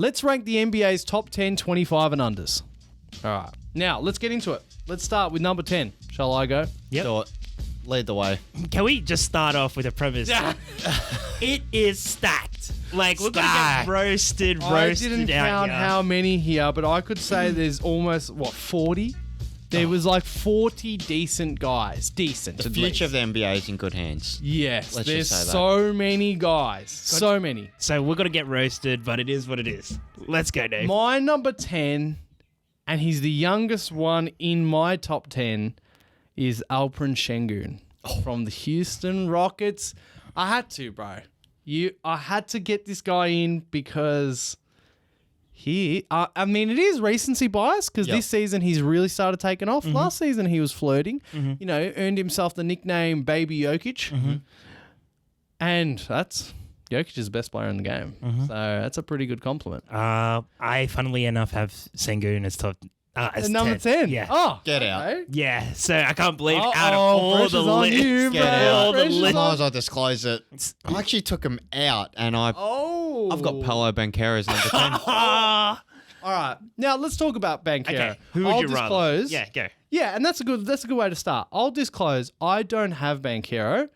Let's rank the NBA's top 10 25 and unders. All right. Now, let's get into it. Let's start with number 10. Shall I go? Yep. Do it. Lead the way. Can we just start off with a premise? It is stacked. Like, we're going to get roasted I didn't out count here. how many here, but I could say there's almost, 40? There was like 40 decent guys. Decent. The future of the NBA is in good hands. Yes, Let's there's just say that. so many guys. So many. So we're going to get roasted, but it is what it is. Let's go, Dave. My number 10, and he's the youngest one in my top 10, is Alperen Şengün from the Houston Rockets. I had to, bro. I had to get this guy in because I mean, it is recency bias because this season he's really started taking off. Last season he was flirting, you know, earned himself the nickname Baby Jokic. And that's Jokic is the best player in the game. So that's a pretty good compliment. I, funnily enough, have Şengün as top. As Number 10. Yeah. Oh, Get out. okay. Yeah, so I can't believe out of all pressure's the on lists. you, Get bro. out. All the Pressure's lists. Might on- as well disclose it. I actually took him out, and I've got Paolo Banchero as number 10. Ah, All right. Now let's talk about Banchero. okay, who would I'll you disclose. rather? Yeah, go. Yeah, and that's a good way to start. I'll disclose I don't have Banchero.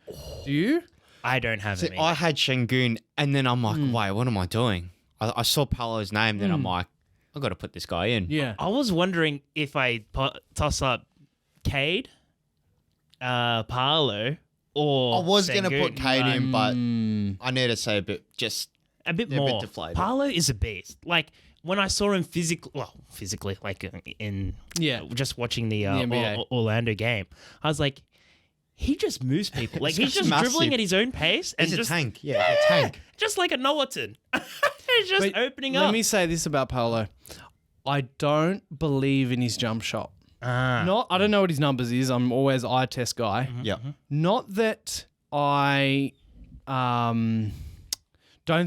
Do you? I don't have See, any. I had Şengün, and then I'm like, wait, what am I doing? I saw Paolo's name, then I'm like, I've got to put this guy in. Yeah. I was wondering if I toss up Cade, Paolo, or I was going to Şengün. put Cade in, but I need to say a bit a bit they're a bit more. deflated. Paolo is a beast. Like when I saw him physically, like in just watching the NBA. Orlando game, I was like, he just moves people. Like he's just massive. dribbling at his own pace and he's a just tank. Yeah, a tank. just like a Noaton. He's just But opening up. Let me say this about Paolo. I don't believe in his jump shot. I don't know what his numbers is. I'm always eye test guy. Yeah. Not that I don't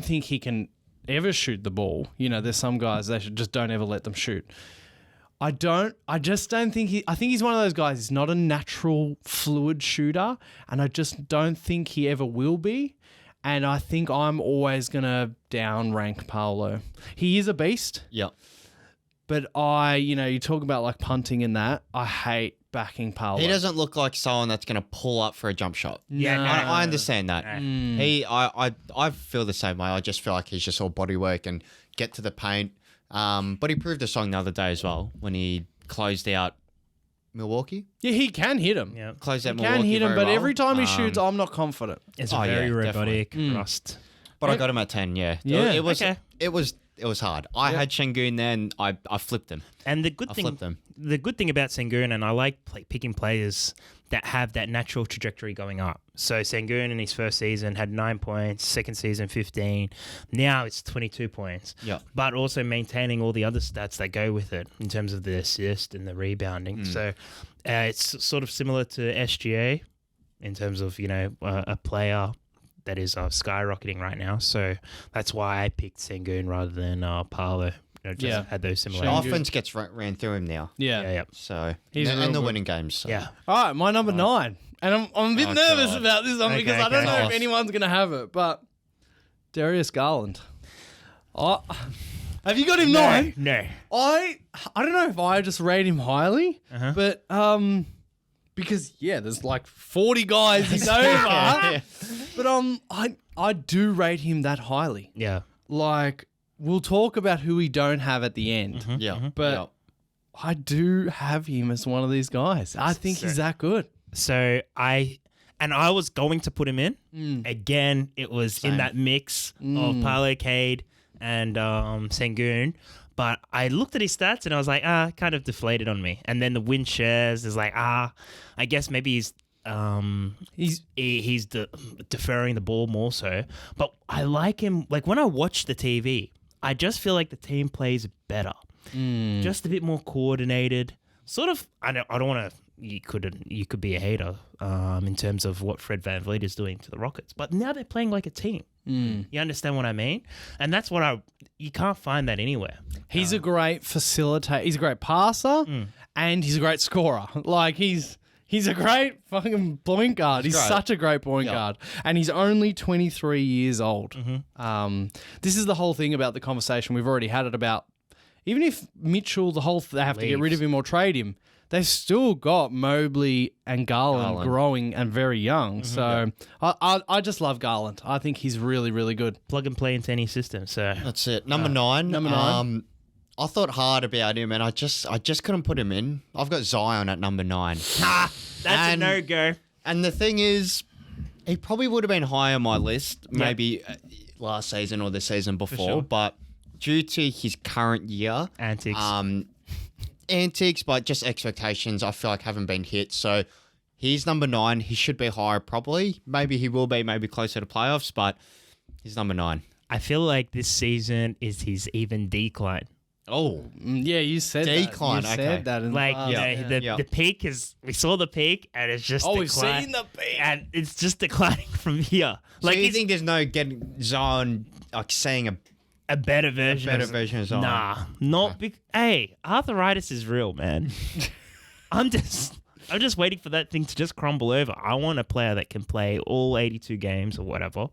think he can ever shoot the ball. You know, there's some guys they just don't ever let them shoot. I just don't think I think he's one of those guys. He's not a natural fluid shooter, and I just don't think he ever will be. And I think I'm always going to down rank Paolo. He is a beast, Yeah. but you talk about like punting and that. I hate backing Paolo. He doesn't look like someone that's going to pull up for a jump shot. Yeah, No. no. I understand that. Right. I feel the same way. I just feel like he's just all body work and get to the paint. But he proved a song the other day as well when he closed out Milwaukee. Yeah, he can hit him. Yeah. Closed out He Milwaukee can hit him, very but well. every time he shoots, I'm not confident. It's Oh, a very yeah, robotic definitely. rust. But I got him at 10. Yeah. Yeah. It was. Okay. It was hard. I had Şengün then. I flipped him. And the I flipped them. good thing about Şengün, and I like picking players that have that natural trajectory going up. So Şengün in his first season had 9 points, second season 15. Now it's 22 points. Yeah. But also maintaining all the other stats that go with it in terms of the assist and the rebounding. So it's sort of similar to SGA in terms of, a player that is skyrocketing right now. So that's why I picked Şengün rather than Paolo. Had those The similarities. offense gets ran through him now. Yeah. Yeah. So He's and real the good. winning games. So. Yeah. All right, my number 9. And I'm a bit Oh, nervous God. about this one Okay, because I don't okay. know if anyone's going to have it, but Darius Garland. Oh, have you got him 9? No. I don't know if I just rate him highly, Uh-huh. but because there's like 40 guys he's over. But I do rate him that highly. Yeah. Like we'll talk about who we don't have at the end, Yeah. but yeah. I do have him as one of these guys. I think he's that good. So I was going to put him in. Again, it was in that mix of Paolo, Cade, and Şengün. But I looked at his stats and I was like, kind of deflated on me. And then the win shares is like, I guess maybe he's deferring the ball more so. But I like him. Like when I watch the TV, I just feel like the team plays better. Just a bit more coordinated. Sort of. I don't want to. You could be a hater in terms of what Fred VanVleet is doing to the Rockets, but now they're playing like a team. You understand what I mean? And that's what you can't find that anywhere. He's a great facilitator. He's a great passer, and he's a great scorer. Like he's He's a great fucking point guard. He's great. such a great point Yeah. guard. And he's only 23 years old. Mm-hmm. This is the whole thing about the conversation. We've already had it about, even if Mitchell, they have to get rid of him or trade him, they've still got Mobley and Garland growing and very young. So I just love Garland. I think he's really, really good. Plug and play into any system. So That's it. Number 9. Number 9. I thought hard about him, and I just couldn't put him in. I've got Zion at number 9. that's a no-go. And the thing is, he probably would have been high on my list, maybe last season or the season before, sure. but due to his current year, Antics. antics, but just expectations, I feel like haven't been hit. So he's number 9. He should be higher, probably. Maybe he will be, maybe closer to playoffs, but he's number 9. I feel like this season is his even decline. Oh, Yeah, you said Decline, that. You okay. said that. In Like, the past. the peak is, we saw the peak and it's just we've decline- seen the peak. And it's just declining from here. like, Like, so you it's think there's no getting Zion, like seeing a better version. better version of Zion? Nah, not hey, arthritis is real, man. I'm just waiting for that thing to just crumble over. I want a player that can play all 82 games or whatever,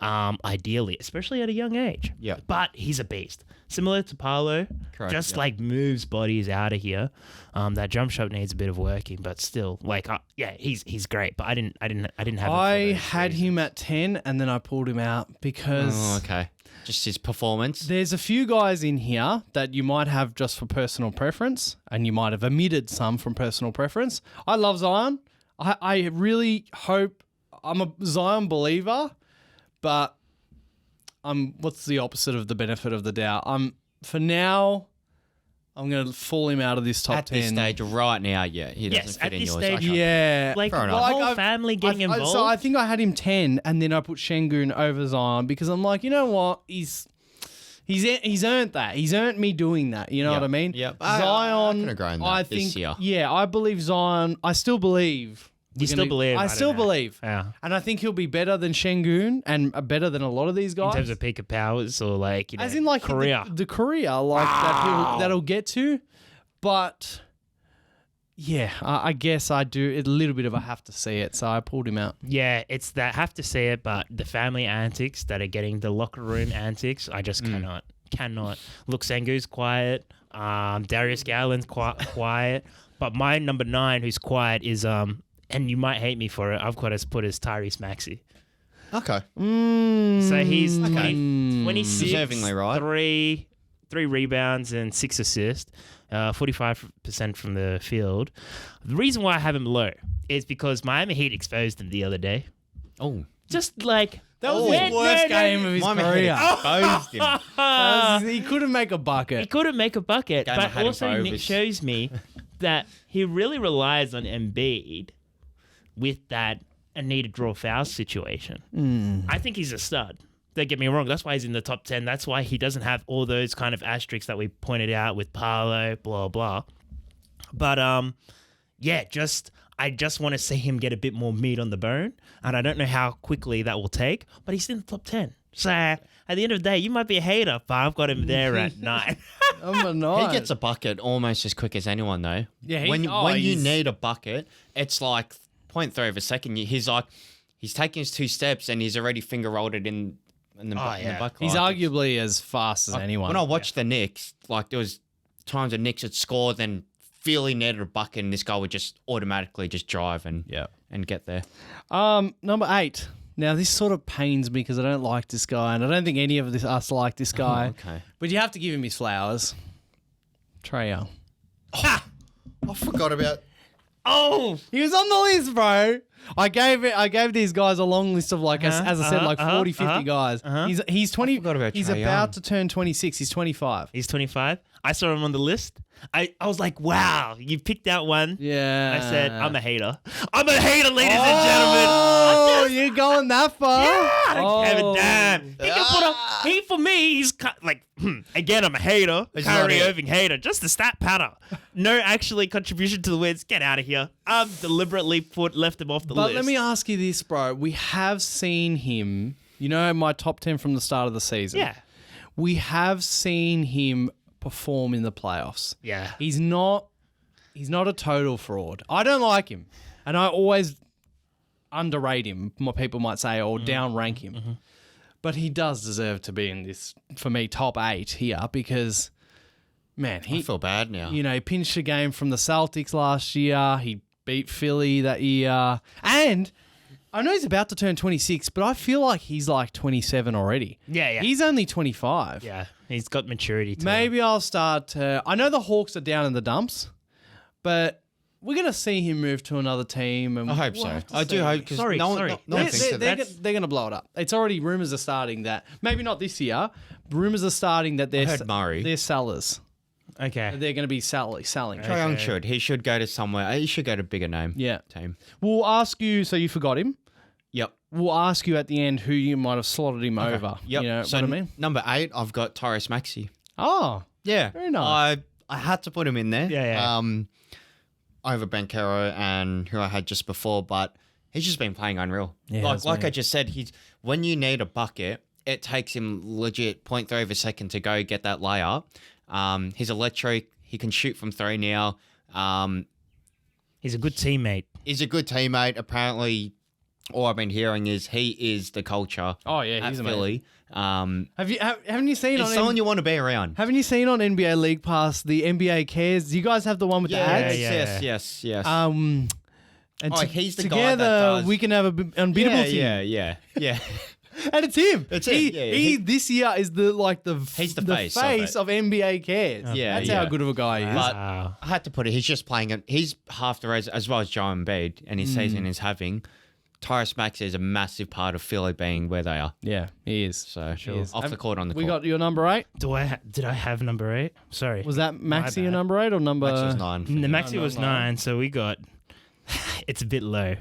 ideally, especially at a young age. Yeah. But he's a beast. Similar to Paolo, Correct, just yeah. like moves bodies out of here. That jump shot needs a bit of working, but still, like, he's great. But I didn't have him. I had him at 10 and then I pulled him out because Oh, okay. Just his performance. there's a few guys in here that you might have just for personal preference and you might have omitted some from personal preference. I love Zion. I really hope I'm a Zion believer, but what's the opposite of the benefit of the doubt? For now, I'm going to fall him out of this top At 10. this stage, right now, yeah, he doesn't Yes, fit at in this yours. stage, Okay. Yeah. Like, Fair the enough. whole I've- family getting involved. So I think I had him 10 and then I put Şengün over Zion because I'm like, you know what? He's earned that. He's earned me doing that. You know Yep. what I mean? Yep. Zion, I can agree on that I this think, year. yeah, I believe Zion. I still believe. You still believe? I don't still know. believe. Yeah. And I think he'll be better than Şengün and better than a lot of these In guys. terms of peak of powers or like, As in like career. the career like that'll get to. But yeah, I guess I do a little bit of I have to see it, so I pulled him out. Yeah, it's that have to say it, but the family antics that are getting the locker room antics, I just cannot. Look, Sengu's quiet. Darius Garland's quiet. But my number 9, who's quiet, is and you might hate me for it. I've got to put as Tyrese Maxey. Okay. So he's Okay. 26, Deservingly right. three rebounds and 6 assists, 45% from the field. The reason why I have him low is because Miami Heat exposed him the other day. Oh. Just like That was When- his worst game of his Miami career. Heat exposed him. He couldn't make a he bucket. couldn't make a bucket, Game I but had him also for it overs. shows me that he really relies on Embiid with that a need to draw foul situation. I think he's a stud. Don't get me wrong. That's why he's in the top 10. That's why he doesn't have all those kind of asterisks that we pointed out with Paolo, blah, blah. But, yeah, I just want to see him get a bit more meat on the bone. And I don't know how quickly that will take, but he's in the top 10. So at the end of the day, you might be a hater, but I've got him there at 9. I'm a nine. He gets a bucket almost as quick as anyone, though. Yeah, when you he's- need a bucket, it's like 0.3 of a second. He's taking his 2 steps and he's already finger rolled it in the bucket. He's Like, arguably as fast as anyone. When I watched the Knicks, like there was times the Knicks would score, then feel he needed a bucket, and this guy would just automatically just drive and get there. Number 8. Now this sort of pains me because I don't like this guy, and I don't think any of us like this guy. Okay. But you have to give him his flowers. Trae Young. I forgot about. Oh! He was on the list, bro. I gave these guys a long list of as I said, 40, 50 guys. He's 20. forgot about He's Trae about Young. to turn 26. He's 25. He's 25. I saw him on the list. I was like, wow, you picked out one. Yeah. I said, I'm a hater. I'm a hater, ladies and gentlemen. Oh, you're going that far? Yeah, I don't give a Oh. damn. He can put up. He for me, he's like again. I'm a hater, It's Kyrie not it. Irving hater. Just a stat patter. No, actually, contribution to the wins. Get out of here. I've deliberately left him off the But list. let me ask you this, bro. We have seen him. You know, my top 10 from the start of the season. Yeah, We have seen him perform in the playoffs. yeah. He's not a total fraud. I don't like him. And I always underrate him, what people might say, or downrank him. But he does deserve to be in this, for me, top 8 here because, man, I feel bad now. you know, he pinched a game from the Celtics last year. He beat Philly that year. And I know he's about to turn 26, but I feel like he's like 27 already. Yeah. He's only 25. Yeah, he's got maturity to him. Maybe I'll start I know the Hawks are down in the dumps, but we're going to see him move to another team. And I hope we'll so. have to I do see. hope because Sorry, no one sorry. thinks of that. They're going to blow it up. It's already, rumours are starting that, maybe not this year, rumours are starting that they're, heard Murray. they're sellers. Okay. They're going to be selling. Trae Young should. He should go to somewhere. He should go to a bigger name Yeah. team. We'll ask you, so you forgot him. Yep. We'll ask you at the end who you might have slotted him over. Yep. You know so what I mean? number 8, I've got Tyrese Maxey. Oh, Yeah. Very nice. I had to put him in there. Yeah. Over Bankero and who I had just before, but he's just been playing unreal. Yeah, that's like me. I just said, he's when you need a bucket, it takes him legit 0.3 of a second to go get that layup. He's electric. He can shoot from 3 now. He's a good teammate. He's a good teammate. Apparently, all I've been hearing is he is the culture. Oh, yeah, at he's amazing. Philly. Haven't you seen It's on someone you want to be around. Haven't you seen on NBA League Pass the NBA Cares? Do you guys have the one with the ads? Yes. And he's the guy together that does- we can have an unbeatable team. Yeah. And it's him. It's he, him. Yeah, he this year is He's the face of it. of NBA Cares. Yeah, That's yeah. how good of a guy he is. But Wow. I had to put it. He's just playing it. He's half the race as well as Joe Embiid, and his season is having. Tyrese Maxey is a massive part of Philly being where they are. Yeah, he is. So He is. off the court, on the We court. got your number 8. Did I have number 8? Sorry. Was that Maxi your bad. number 8 or number? Max was 9. The Maxi No, was no. 9, so we got. It's a bit low,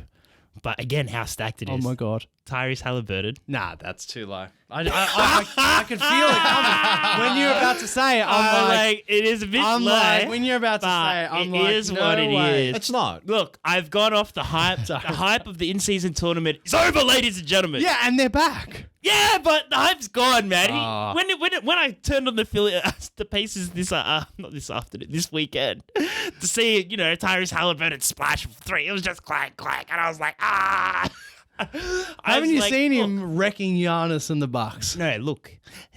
but again, how stacked it Oh is. my god. Tyrese Halliburton. Nah, that's too low. I could feel it coming when you're about to say it. I'm like, it is a bit I'm low. like, when you're about to but say it, I'm it like, is no what it way. is. It's not. Look, I've gone off the hype. The hype of the in-season tournament is over, ladies and gentlemen. Yeah, and they're back. Yeah, but the hype's gone, man. Ah. When I turned on the Pacers not this afternoon, this weekend, to see Tyrese Halliburton splash 3, it was just clank, and I was like, ah. Haven't you seen him wrecking Giannis and the Bucks? No, look,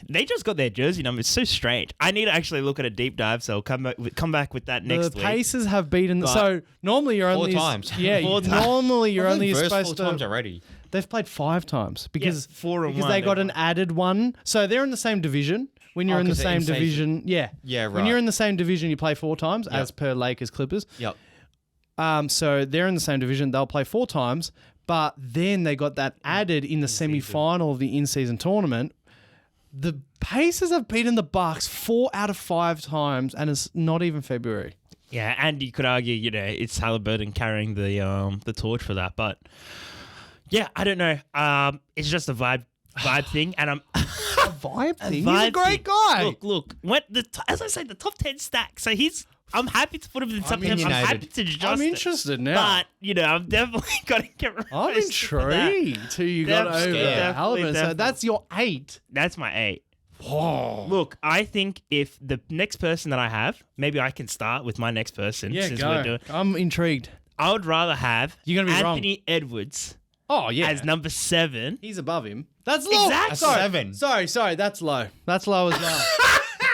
they just got their jersey number. It's so strange. I need to actually look at a deep dive, so I'll come back with that next The week. Pacers have beaten. But- So normally you're 4 only times. Yeah, 4 times. normally you're only Versed 4 supposed times to. already. They've played 5 times because 4 and because 1, they got they an won. added one. So they're in the same division. When you're in the 'cause they're same in season. division, yeah, Yeah, When right. you're in the same division, you play 4 times, as per Lakers Clippers. Yep. So they're in the same division. They'll play 4 times, but then they got that added in the semi-final of the in-season tournament. The Pacers have beaten the Bucks 4 out of 5 times, and it's not even February. Yeah, and you could argue, it's Halliburton carrying the torch for that, but yeah, I don't know. It's just a vibe thing, and I'm A vibe thing. He's a vibe great thing. guy. Look. As I say, the top 10 stack. So I'm happy to put him in the top 10. I'm opinionated. happy to adjust I'm it. interested now. But I'm definitely got to get rid I'm intrigued who you got over Definitely, Halliburton. So definitely. that's your 8. That's my 8. Whoa. Look, I think if the next person that I have, maybe I can start with my next person. Yeah, since go. we're doing. I'm intrigued. I would rather have You're gonna be wrong. Anthony Edwards Oh, yeah. as number 7. He's above him. That's low. Exactly. Sorry. 7. Sorry. That's low. That's low as well.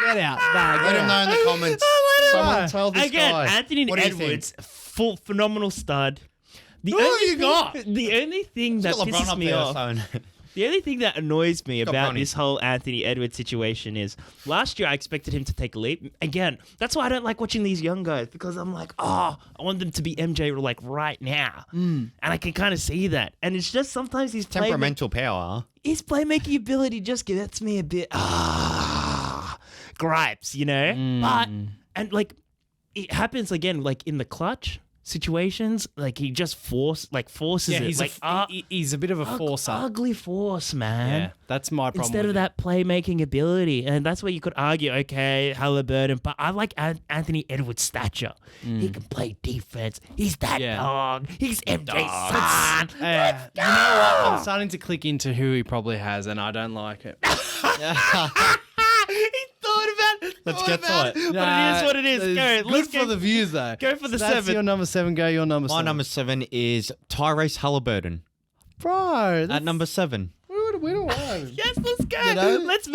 Get out. Nah, Let get him out. know in the comments. Someone tell this Again, guy. Anthony What do you think? Edwards, phenomenal stud. The Who you got? The only thing that Got LeBron pisses up me there, off, son. the only thing that annoys me about Bronny. this whole Anthony Edwards situation is last year I expected him to take a leap. Again, that's why I don't like watching these young guys, because I'm like, I want them to be MJ like right now. And I can kind of see that. And it's just sometimes his Temperamental power. his playmaking ability just gets me a bit gripes, But and like it happens again, like in the clutch situations, like he just forces Yeah, it. he's, Like he's a bit of a forcer. ugly force, man. Yeah, that's my problem. Instead of with that playmaking ability, and that's where you could argue, okay, Halliburton, but I like Anthony Edwards' stature. He can play defense. He's that Yeah. dog. He's MJ's son. it. You know what? I'm starting to click into who he probably has, and I don't like it. He thought about Let's get to it. But it is what it is. It's Go. Good Let's for go. the views, though. Go for the That's 7. your number 7. Go your number My 7. number 7 is Tyrese Halliburton Bro, at number 7. we don't want him. Yes, let's go. You know? Let's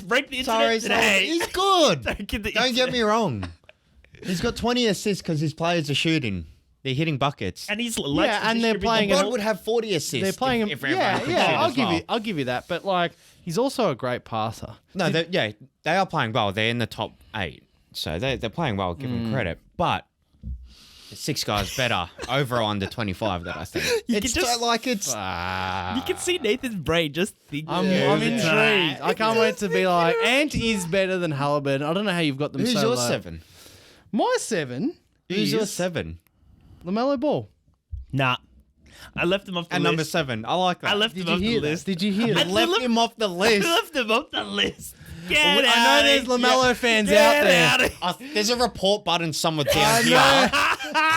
break the internet Tyrese today. Halliburton, he's good. Don't Don't get me wrong. He's got 20 assists because his players are shooting. They're hitting buckets. And he's and they're playing LeBron would have 40 assists. They're playing him. if everyone could shoot I'll as give well. you. I'll give you that. But like, he's also a great passer. No, they are playing well. They're in the top 8. So they're playing well, give them credit. But the 6 guys better over or under 25 that I think. You It's can just- like it's... You can see Nathan's brain just thinking. I'm intrigued. I can't wait to be like, Ant is better than Halliburton. I don't know how you've got them Who's so your low. 7? My 7 Who's is your 7? LaMelo Ball. Nah. I left him off the And list. number 7. I like that. I left Did him you off the hear list. that? Did you hear I that? left him off the I list. left him off the list. Get I know out there's of LaMelo fans Get out there. out of There's a report button somewhere down here.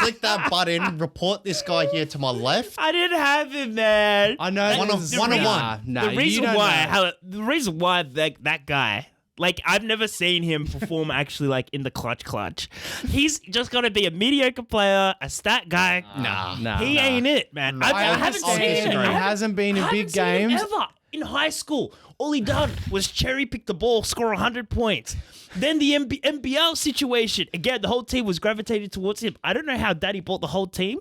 Click that button. Report this guy here to my left. I didn't have him, man. I know. One there's- of- one of Nah, one. Nah, the you reason don't why, know. the reason why that guy, like, I've never seen him perform actually like in the clutch. He's just got to be a mediocre player, a stat guy. Nah, he ain't it, man. I haven't seen understand. it. He hasn't been in I big haven't seen him games. ever in high school. All he done was cherry pick the ball, score 100 points. Then the NBL situation. Again, the whole team was gravitated towards him. I don't know how Daddy bought the whole team.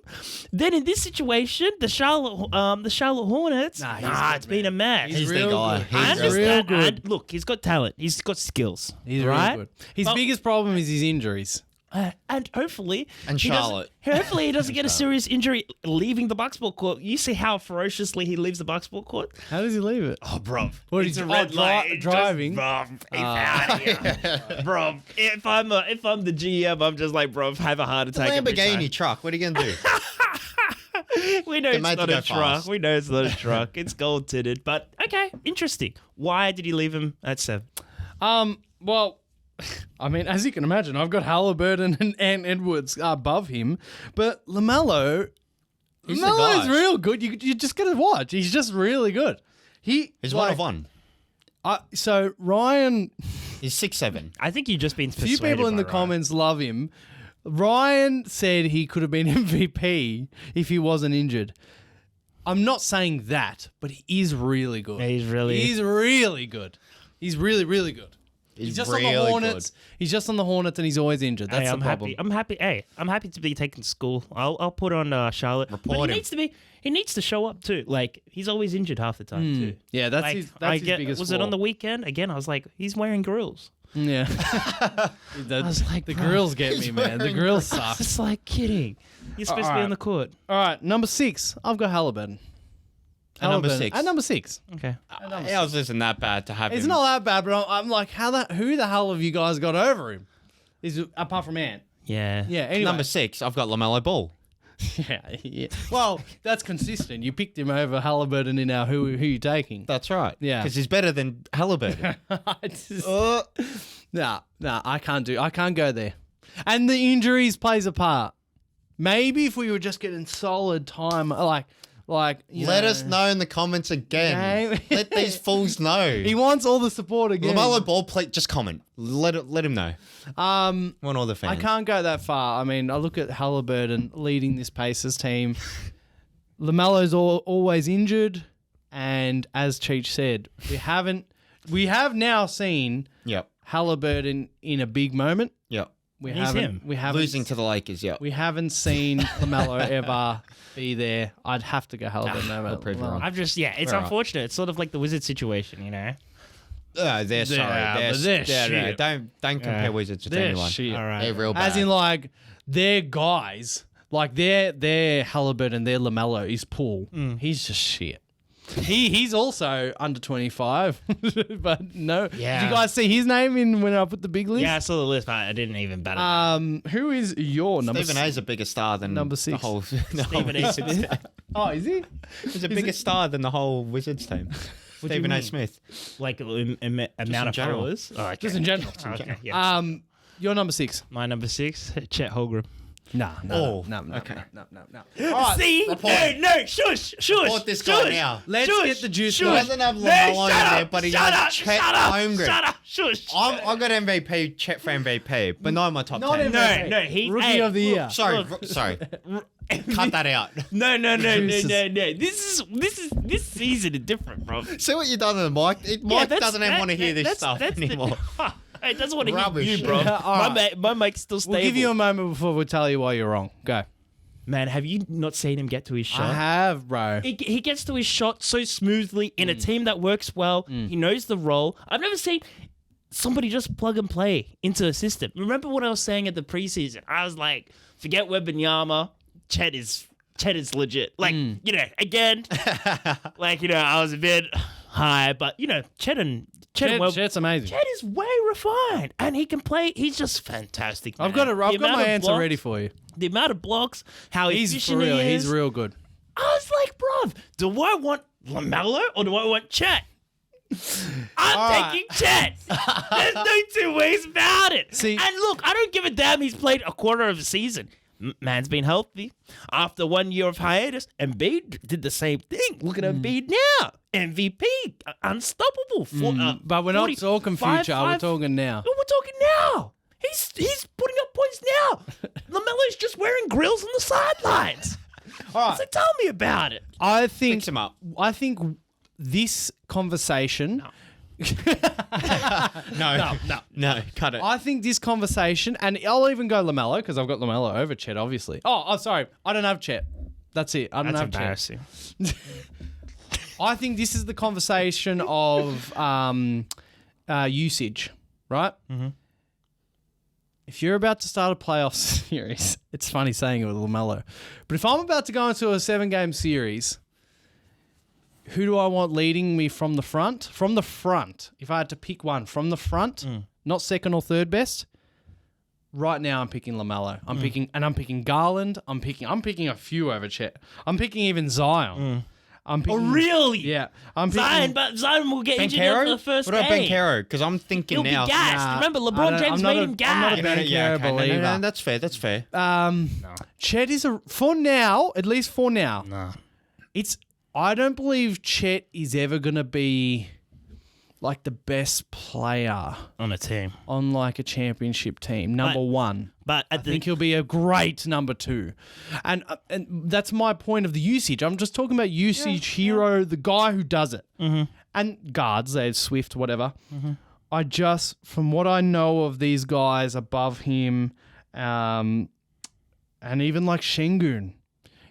Then in this situation, the Charlotte Hornets. It's been a mess. He's the real guy. good. He's I He's real real understand. good. And look, he's got talent. He's got skills. He's right. really good. His But- biggest problem is his injuries. And hopefully, And he doesn't- Charlotte. Hopefully, he doesn't get a serious injury leaving the basketball court. You see how ferociously he leaves the basketball court. How does he leave it? Oh, bro, What, it's he's a red light. driving? Bro, he's out of here, bro. If I'm the GM, I'm just like, bro, have a heart attack. every Lamborghini time. truck. What are you going to do? We know They're it's made not to a go truck. fast. We know it's not a truck. It's gold tinted. But okay, interesting. Why did he leave him at 7? Well, I mean, as you can imagine, I've got Halliburton and Ant Edwards above him, but LaMelo, He's the LaMelo's guy. real good. You just gotta watch. He's just really good. He's one of like, one. So Ryan, He's 6'7". I think you've just been a few people in the comments love him. Ryan said he could have been MVP if he wasn't injured. I'm not saying that, but he is really good. He's really good. He's really, really good. He's just on the really Hornets. He's just on the Hornets, and he's always injured. That's Hey, the I'm problem. happy. I'm happy. Hey, I'm happy to be taken to school. I'll put on Charlotte. But Report he him. needs to be. He needs to show up too. Like he's always injured half the time too. Yeah, that's Like, his. That's his biggest. Was flaw. it on the weekend again? I was like, he's wearing grills. Yeah. I was like, the bro, grills get me, man. The wearing grills suck. It's like kidding. You're supposed to be Alright. on the court. All right, number 6. I've got Halliburton. At number Halliburton. 6. At number 6. Okay. Ours isn't that bad to have It's him. not that bad, but I'm like, who the hell have you guys got over him? Is apart from Ant? Yeah. Yeah. Anyway. Number 6, I've got LaMelo Ball. yeah. Well, that's consistent. You picked him over Halliburton in our who you taking? That's right. Yeah. Because he's better than Halliburton. I just- Nah, I can't go there. And the injuries plays a part. Maybe if we were just getting solid time, like you Let know, us know in the comments again. Game. Let these fools know. He wants all the support again. LaMelo Ball, play, just comment. Let him know. Want all the fans. I can't go that far. I mean, I look at Halliburton leading this Pacers team. LaMelo's always injured, and as Cheech said, we have now seen Yep. Halliburton in a big moment. Yep. We He's haven't. him. We haven't Losing to the Lakers, yep. We haven't seen LaMelo ever be there. I'd have to go Halliburton over prove you LaMelo. wrong. I'm just it's All right. unfortunate. It's sort of like the Wizard situation, you know. They're sorry. Yeah, but they're shit. Don't compare Wizards with They're anyone. shit. All right. They're real bad. As in, like, their guys, like their Halliburton, their LaMelo is Poole. He's just shit. He's also under 25, but no. Yeah. Did you guys see his name in when I put the big list? Yeah, I saw the list, but I didn't even bat it. Who is your number? Stephen A's a bigger star than Number the 6. whole. Stephen A. Smith. Oh, is he? He's a bigger star than the whole Wizards team. Stephen A. mean? Smith. Like amount of general. followers. Oh, okay. Just in general. Okay, yeah. Your number 6. My number 6, Chet Holmgren. No. Oh, No. okay. No. See? No, shush. Support this guy now. Let's get the juice. He guys. doesn't have No, LaMelo in shut there, up, but he shut has up, Chet shut up, Holmgren. shut up, shush. I got MVP, Chet for MVP, but not in my top Not 10. MVP. No, he Rookie of the year. Sorry, Look. sorry. Cut that out. No. Juices. This season is different, bro. See what you've done to the mic? Mike doesn't even want to hear this stuff anymore. It doesn't want to Rubbish. hear you, bro. All right. My mic's still stable. We'll give you a moment before we tell you why you're wrong. Go. Man, have you not seen him get to his shot? I have, bro. He gets to his shot so smoothly in a team that works well. He knows the role. I've never seen somebody just plug and play into a system. Remember what I was saying at the preseason? I was like, forget Wembanyama. Chet is legit. Like, again, I was a bit high, but, Chet and Chet's amazing. Chet is way refined, and he can play. He's just fantastic. I've man. got The amount my of answer blocks- ready for you. The amount of blocks, how He's for efficient real. he is. He's real good. I was like, bruv, do I want LaMelo or do I want Chet? I'm right. taking Chet. There's no two ways about it. See- and look, I don't give a damn he's played a quarter of a season. Man's been healthy. After 1 year of hiatus, Embiid did the same thing. Look at Embiid now. MVP. Unstoppable. But we're not 40, talking 5, future. We're talking now. No, we're talking now. He's putting up points now. LaMelo's just wearing grills on the sidelines. All right. So tell me about it. I think Fix him up. I think this conversation. No, cut it. I think this conversation, and I'll even go LaMelo because I've got LaMelo over Chet, obviously. Oh, sorry, I don't have Chet. That's it. I don't That's have Chet. embarrassing. I think this is the conversation of usage, right? Mm-hmm. If you're about to start a playoff series, it's funny saying it with LaMelo, but if I'm about to go into a 7-game series, who do I want leading me from the front? From the front. If I had to pick one from the front, not second or third best. Right now, I'm picking LaMelo. I'm picking Garland. I'm picking a few over Chet. I'm picking even Zion. I'm picking, Oh, really? Yeah, I'm picking. Zion, but Zion will get injured after the first What about game. Bencaro? Because I'm thinking He'll now. be gassed. Remember, LeBron James made him I'm not a gassed. Bencaro believer. No, that's fair. That's fair. Chet is for now, at least for now. Nah. I don't believe Chet is ever gonna be like the best player On a team. on like a championship team. Number one. But I think he'll be a great number 2. And that's my point of the usage. I'm just talking about usage hero, the guy who does it. Mm-hmm. And guards, there's Swift, whatever. Mm-hmm. I just, from what I know of these guys above him, and even like Şengün,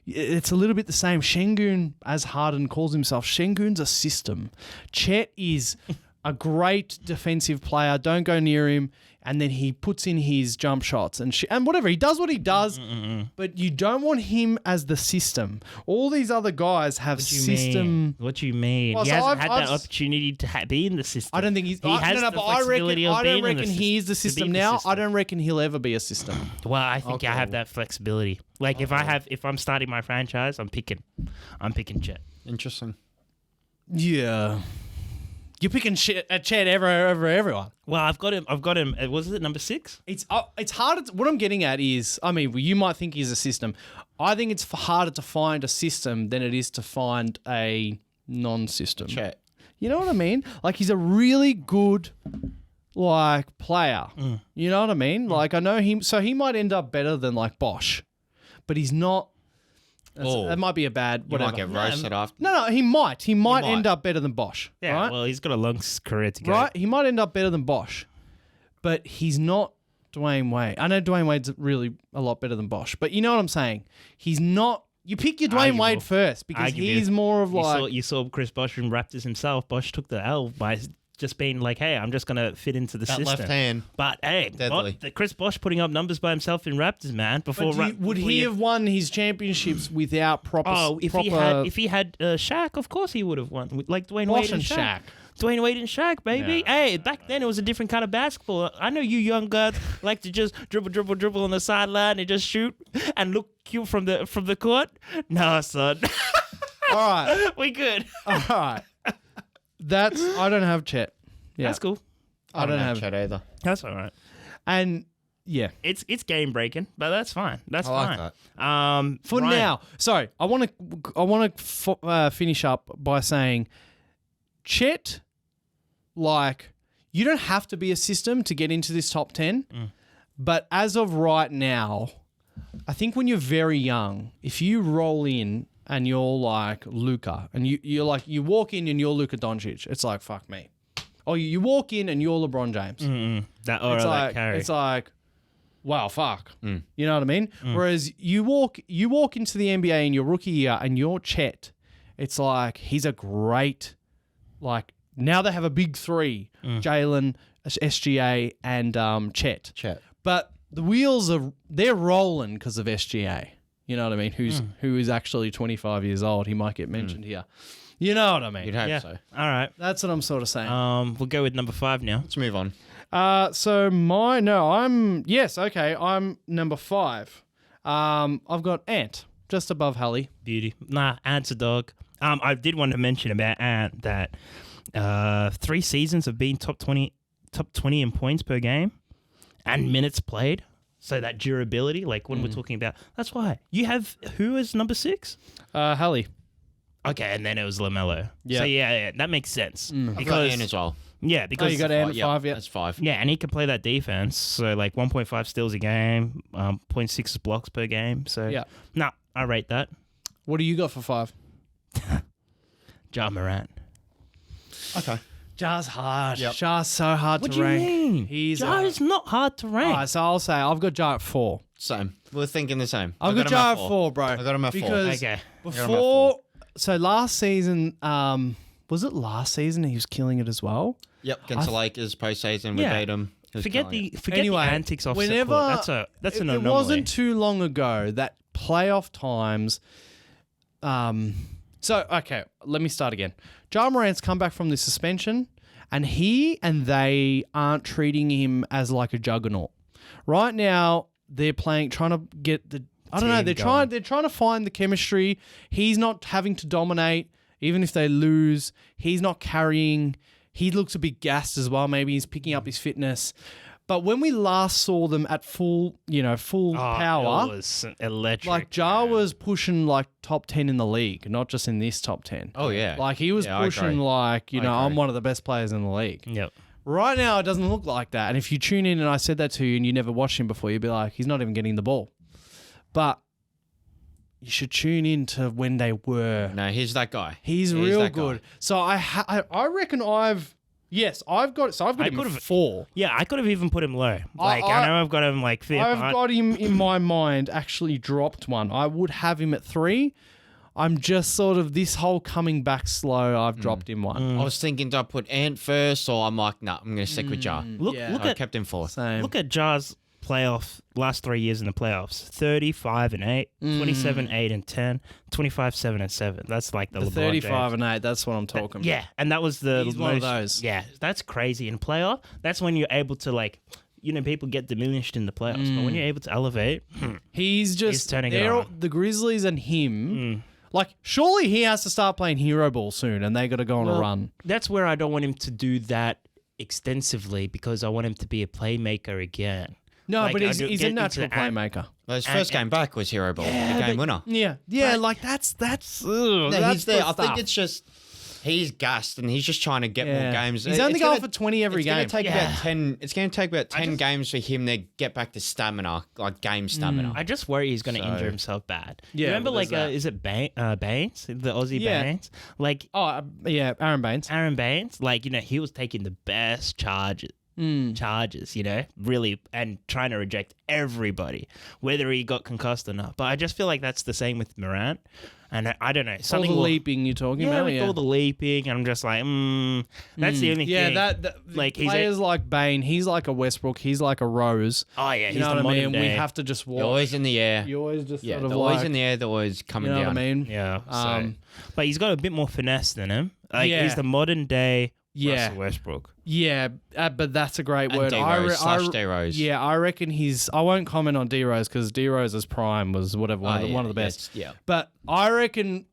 it's a little bit the same. Şengün, as Harden calls himself, Şengün's a system. Chet is a great defensive player. Don't go near him. And then he puts in his jump shots and whatever. He does what he does, but you don't want him as the system. All these other guys have system. What do you mean? Well, he so hasn't I've had that opportunity to be in the system. I don't think he's. He has the but I flexibility of being don't in the reckon he is the system, to system be the now. system. I don't reckon he'll ever be a system. Well, I think I Okay. have that flexibility. Like if I'm starting my franchise, I'm picking Chet. Interesting. Yeah. You're picking Chet over everyone. Well, I've got him. Was it number 6? It's harder. What I'm getting at is, I mean, you might think he's a system. I think it's harder to find a system than it is to find a non-system. Chet. You know what I mean? Like he's a really good like player. You know what I mean? Like I know him, so he might end up better than like Bosch, but he's not. That might be a bad You whatever. might get roasted after. No, he might. He might might. end up better than Bosch. Yeah. Right? Well, he's got a long career to go. Right? He might end up better than Bosch, but he's not Dwayne Wade. I know Dwayne Wade's really a lot better than Bosch, but you know what I'm saying? He's not. You pick your Dwayne Arguable. Wade first because he's more of like. You saw Chris Bosh in Raptors himself. Bosh took the L by just being like, "Hey, I'm just gonna fit into the That system." left hand. But hey, Deadly. the Chris Bosh putting up numbers by himself in Raptors, man. Before Would he have won his championships without proper? Oh, if he had Shaq, of course he would have won. Like Dwayne Bosh Wade and and Shaq. Shaq. Dwayne Wade and Shaq, baby. Hey, back then it was a different kind of basketball. I know you young guys like to just dribble on the sideline and just shoot and look cute from the court. No, son. All right, We good. all right. I don't have Chet. Yeah, That's cool. I don't have. Chet either. That's all right. And yeah. It's game breaking, but that's fine. That's I like fine. that. For Ryan, now, sorry, I want to finish up by saying, Chet, like, you don't have to be a system to get into this top 10, but as of right now, I think when you're very young, if you roll in and you're like Luka, and you walk in and you're Luka Doncic, it's like, fuck me. Or you walk in and you're LeBron James. That or It's that like, carry. it's like, wow, fuck. You know what I mean? Whereas you walk into the NBA in your rookie year and you're Chet, it's like, he's a great, like, now they have a big three, Jalen, SGA, and Chet. But the wheels they're rolling because of SGA. You know what I mean? Who is actually 25 years old. He might get mentioned here. You know what I mean? You'd hope Yeah. so. All right. That's what I'm sort of saying. We'll go with number 5 now. Let's move on. I'm number 5. I've got Ant just above Hallie. Beauty. Nah, Ant's a dog. I did want to mention about Ant that 3 seasons have been top 20 in points per game and minutes played. So that durability, like when we're talking about, that's why you have who is number 6? Hallie. Okay, and then it was LaMelo. Yeah. So yeah, that makes sense I've got because Ian as well. yeah, because You got Ant at 5, yeah. That's 5. yeah, and he can play that defense. So like 1.5 steals a game, 0.6 blocks per game. So Yeah. nah, I rate that. What do you got for 5? Ja Morant. Okay. Ja's hard. Yep. Ja's so hard What to do you rank. mean? He's Ja is not hard to rank. Alright, so I'll say I've got Ja at 4. Same. We're thinking the same. I've got him Ja at at 4, bro. I got him at 4. Because Okay. before, so last season, was it last season he was killing it as well? Yep. Against the Lakers postseason, we Yeah. beat him. He was Forget killing it. the Anyway, antics off whenever the court. That's an it anomaly. wasn't too long ago that playoff times. So okay, let me start again. Ja Morant's come back from the suspension, and he and they aren't treating him as like a juggernaut. Right now, they're trying to get the. I don't know. Team They're trying to find the chemistry. He's not having to dominate, even if they lose. He's not carrying. He looks a bit gassed as well. Maybe he's picking up his fitness. But when we last saw them at full power, It was electric. like Ja was pushing like top 10 in the league, not just in this top 10. Oh, yeah. Like he was Yeah, I pushing agree. like, I I'm agree. one of the best players in the league. Yep. Right now, it doesn't look like that. And if you tune in and I said that to you and you never watched him before, you'd be like, he's not even getting the ball. But you should tune in to when they were. No, he's that guy. He's He's real that guy. good. So I reckon I've got him at 4. Yeah, I could have even put him low. Like I know I've got him like 5th. I've got him in my mind actually dropped one. I would have him at 3. I'm just sort of this whole coming back slow. I've dropped him one. I was thinking, do I put Ant first, or I'm like, nah, I'm going to stick with Ja. Look, Yeah. look I at kept him 4th. Same. look at Ja's playoff last 3 years in the playoffs: 35-8, 27-8 10, 25-7-7. That's like the the LeBron 35 James. and 8. That's what I'm talking about. Yeah, and that was the He's one of those. Yeah, that's crazy in playoff. That's when you're able to like. People get diminished in the playoffs, but when you're able to elevate, He's just turning it they're- on. The Grizzlies and him. Like, surely he has to start playing hero ball soon, and they got to go on a run. that's where I don't want him to do that extensively because I want him to be a playmaker again. No, Like, but I he's do a get natural into playmaker. Well, his first game back was Hero Ball, the game winner. Yeah, like that's. No, that's he's there. the I think stuff. it's just he's gassed and he's just trying to get more games. He's only It's going gonna- for 20 every it's gonna game. take Yeah. about 10. It's going to take about 10 games for him to get back to stamina, like game stamina. I just worry he's going to So- injure himself bad. Yeah, Remember, well, like, there's that. is it Baines, the Aussie Yeah. Baines? Like, Yeah, Aaron Baines. Aaron Baines, like, he was taking the best charges, really, and trying to reject everybody, whether he got concussed or not. But I just feel like that's the same with Morant. And I don't know. All Something the will- leaping you're talking Yeah, about. with all the leaping, and I'm just like, that's the only Yeah, thing. that like, he's players like Bane, he's like a Westbrook, he's like a Rose. oh yeah, You he's know the what I modern mean? day. We have to just They're watch. always in the air. You always just Yeah, sort they're of always like, in the air. They're always coming you know down. what I mean? Yeah, so, Um, but he's got a bit more finesse than him. Like Yeah. he's the modern day Yeah. Russell Westbrook. Yeah, but that's a great And word. D-Rose / D-Rose. Yeah, I reckon I won't comment on D-Rose because D-Rose's prime was whatever, one of the best. Yeah. But I reckon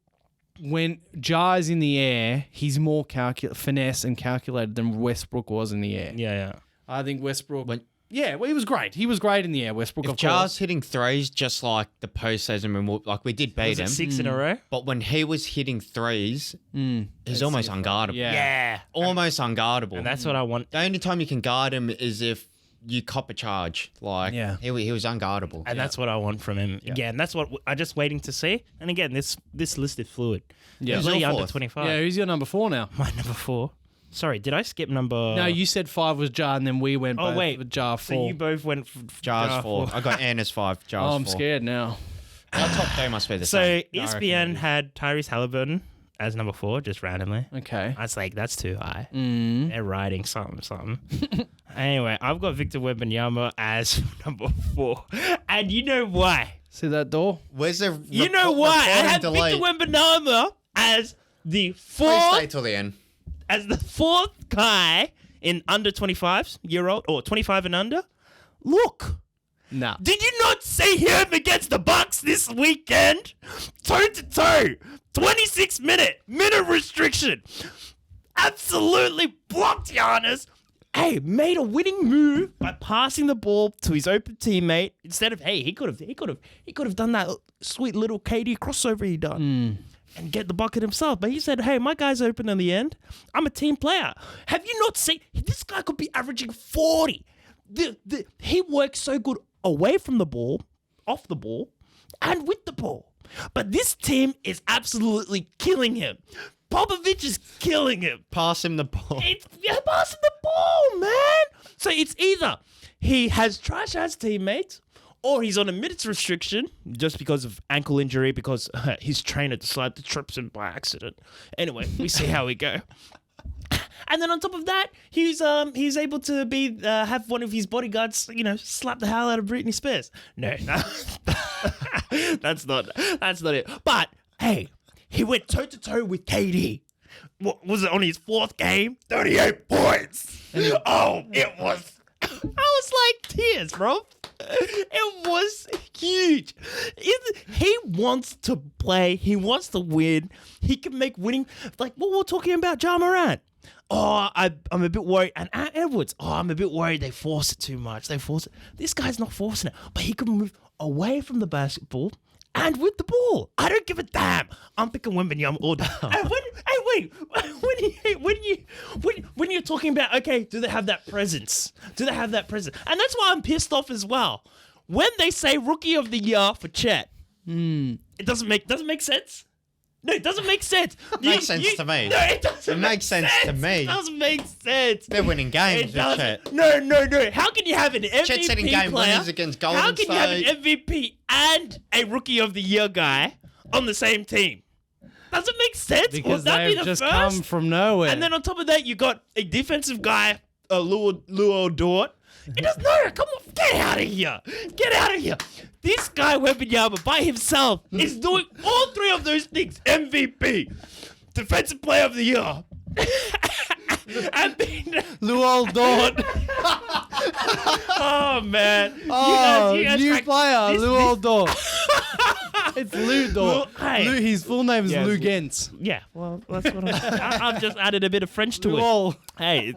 when Ja's in the air, he's more finesse and calculated than Westbrook was in the air. Yeah, yeah. I think Westbrook. Yeah, well, he was great. He was great in the air, Westbrook, If of course. Jar's hitting threes just like the postseason when we did beat Was it him, 6 in a row? but when he was hitting threes, he's almost unguardable. Yeah. Almost unguardable. And that's what I want. The only time you can guard him is if you cop a charge. Like, Yeah. he was unguardable. And that's what I want from him. Again, that's what I'm just waiting to see. And again, this list is fluid. Yeah. He's Who's only your under fourth? 25. Yeah, who's your number 4 now? My number 4. Sorry, did I skip number... No, you said 5 was Jar, and then we went Oh, both wait. with Jar 4. So you both went... Jar's 4. I got Anna's 5. Jar's 4. Oh, I'm scared now. Our top 2 must be the So same. I reckon ESPN it is. had Tyrese Halliburton as number 4, just randomly. Okay. I was like, that's too high. Mm. They're writing something. Anyway, I've got Victor Wembanyama as number 4. And you know why? See that door? Where's the You know why? I have Victor Wembanyama as the Please stay 4th till the end. as the 4th guy in under 25 year old or 25 and under. Look, Nah. did you not see him against the Bucks this weekend? Toe to toe, 26-minute restriction. Absolutely blocked Giannis. Hey, made a winning move by passing the ball to his open teammate instead of he could have done that sweet little KD crossover he done. And get the bucket himself. But he said, hey, my guy's open in the end. I'm a team player. Have you not seen? This guy could be averaging 40. He works so good away from the ball, off the ball, and with the ball. But this team is absolutely killing him. Popovich is killing him. Pass him the ball. Pass him the ball, man. So it's either he has trash ass teammates, or he's on a minutes restriction just because of ankle injury because his trainer decided to trip him by accident. Anyway, we see how we go. And then on top of that, he's able to be have one of his bodyguards, slap the hell out of Britney Spears. No, that's not it. But hey, he went toe to toe with KD. What was it on his 4th game? 38 points. Oh, it was. I was like tears, bro. It was huge. He wants to play. He wants to win. He can make winning. Like what we're talking about, Ja Morant. Oh, I'm a bit worried. And Edwards. Oh, I'm a bit worried. They force it too much. They force it. This guy's not forcing it, but he can move away from the basketball and with the ball. I don't give a damn. I'm picking Wembanyama all day. When you're talking about, okay, do they have that presence? And that's why I'm pissed off as well. When they say Rookie of the Year for Chet, it doesn't make sense. No, it doesn't make sense. It makes sense to me. No, it doesn't. It makes sense to me. It doesn't make sense. They're winning games It with doesn't. Chet. No. How can you have an MVP Chet's setting game player? winners against Golden How can you have State. an MVP and a Rookie of the Year guy on the same team? Doesn't make sense. Because Would that be they've the just first? come from nowhere. And then on top of that, you got a defensive guy, Luo Dort. It doesn't know. Come on, get out of here. Get out of here. This guy, Wembanyama, by himself, is doing all 3 of those things. MVP, Defensive Player of the Year, and then, Luol Dort. oh, man. Oh, You guys new crack- player, this- Luol Dort. It's Lou Dort. Hey. His full name is Yeah, Lou it's- Gentz. Yeah, well, that's what I've just added a bit of French to it. Luol. Hey,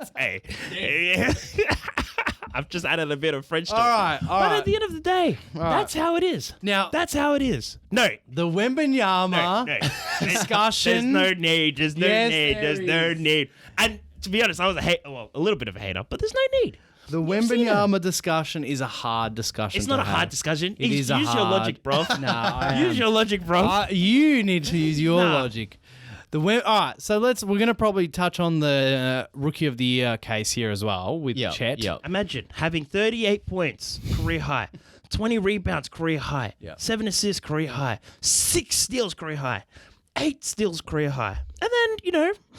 I've just added a bit of French to All it. right, all But right. at the end of the day, that's how it is. Now- that's how it is. No. The Wembanyama No. discussion. There's no need. There's no Yes, need. there There's no is. need. And to be honest, I was a little bit of a hater, but there's no need. The You've seen Wembanyama discussion is a hard discussion. It's not to a hard have. discussion. It is a Use your hard- logic, bro. Nah, I Use am. your logic, bro. You need to use your Nah. logic. All right, so we're gonna probably touch on the Rookie of the Year case here as well with Chet. Imagine having 38 points, career high, 20 rebounds, career high, Yep. 7 assists, career high, 6 steals, career high, 8 steals, career high. And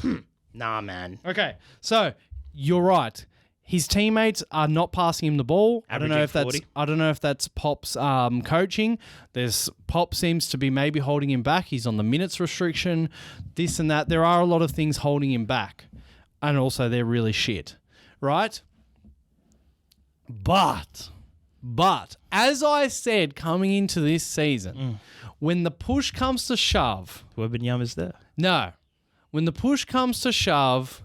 then, nah, man. Okay, so you're right. His teammates are not passing him the ball. I don't know if that's Pop's coaching. Pop seems to be maybe holding him back. He's on the minutes restriction, this and that. There are a lot of things holding him back, and also they're really shit, right? But as I said coming into this season, when the push comes to shove, Wembanyama's there. no, when the push comes to shove,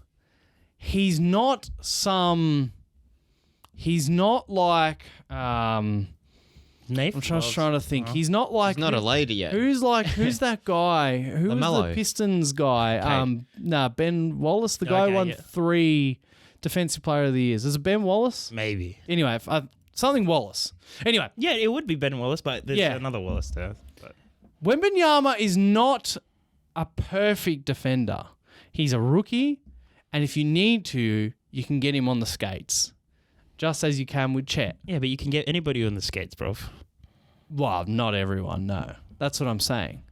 he's not some he's not like Nathan I'm just trying to think. He's not like He's not a lady yet. Who's that guy? Who was the LaMelo. Pistons guy? Ben Wallace. The guy Okay, won yeah. 3 Defensive Player of the Years. Is it Ben Wallace? Maybe. Anyway, something Wallace. Anyway, Yeah, it would be Ben Wallace, but there's Yeah. another Wallace there. But Wembanyama is not a perfect defender. He's a rookie, and if you need to, you can get him on the skates, just as you can with Chet. yeah, but you can get anybody on the skates, bro. Well, not everyone, no. That's what I'm saying.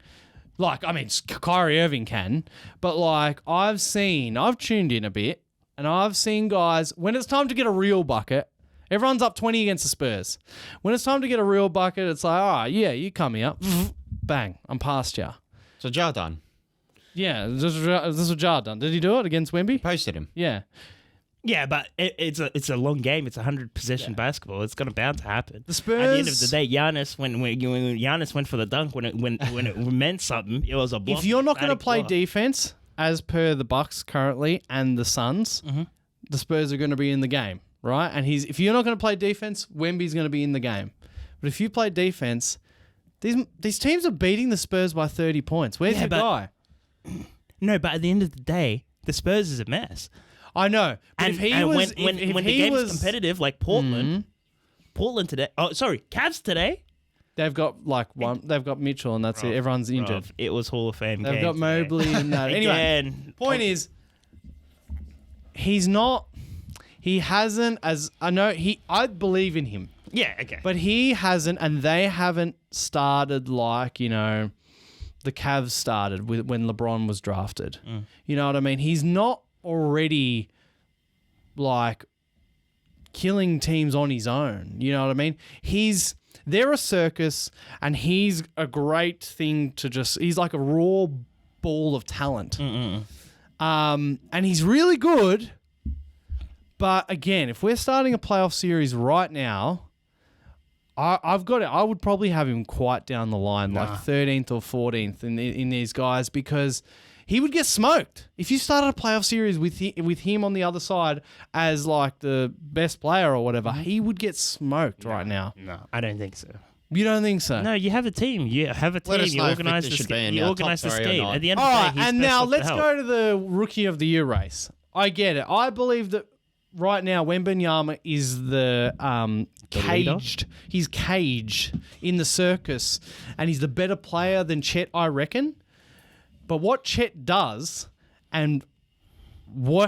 Like, I mean, Kyrie Irving can, but like, I've tuned in a bit, and I've seen guys, when it's time to get a real bucket, everyone's up 20 against the Spurs. When it's time to get a real bucket, it's like, all right, yeah, you come here. Bang, I'm past you. So Jardan Yeah, this was Jar done. Did he do it against Wemby? posted him. Yeah. Yeah, but it's a long game. It's 100 possession basketball. It's gonna bound to happen. The Spurs. At the end of the day, Giannis when Giannis went for the dunk when it meant something, it was a block. If you're not going to Static play block. defense, as per the Bucks currently and the Suns, the Spurs are going to be in the game, right? And if you're not going to play defense, Wemby's going to be in the game. But if you play defense, these teams are beating the Spurs by 30 points. Where's Yeah, your but- guy? No, but at the end of the day, the Spurs is a mess. I know, but And, if he and was, when if the he game was is competitive, like Portland today. Oh, sorry, Cavs today. they've got like one. They've got Mitchell, and that's it. Everyone's injured. Bruv, it was Hall of Fame. They've game got today. Mobley and that. Anyway, Again, point is, he's not. He hasn't. As I know, I believe in him. yeah, okay. But he hasn't, and they haven't started like, the Cavs started when LeBron was drafted. You know what I mean? He's not already like killing teams on his own. You know what I mean? They're a circus, and he's a great thing to he's like a raw ball of talent. And he's really good. But again, if we're starting a playoff series right now, I've got it. I would probably have him quite down the line, like 13th or 14th in these guys, because he would get smoked. If you started a playoff series with him on the other side as like the best player or whatever, he would get smoked right now. No, I don't think so. You don't think so? No, you have a team. You have a Let team. us You know if organize Victor the should be in scheme. You our organize top the three or scheme. not. At the end of All the right, day, he's and best now off the let's help. go to the Rookie of the Year race. I get it. I believe that right now Wembanyama is the leader? caged. He's caged in the circus, and he's the better player than Chet, I reckon. But what Chet does, and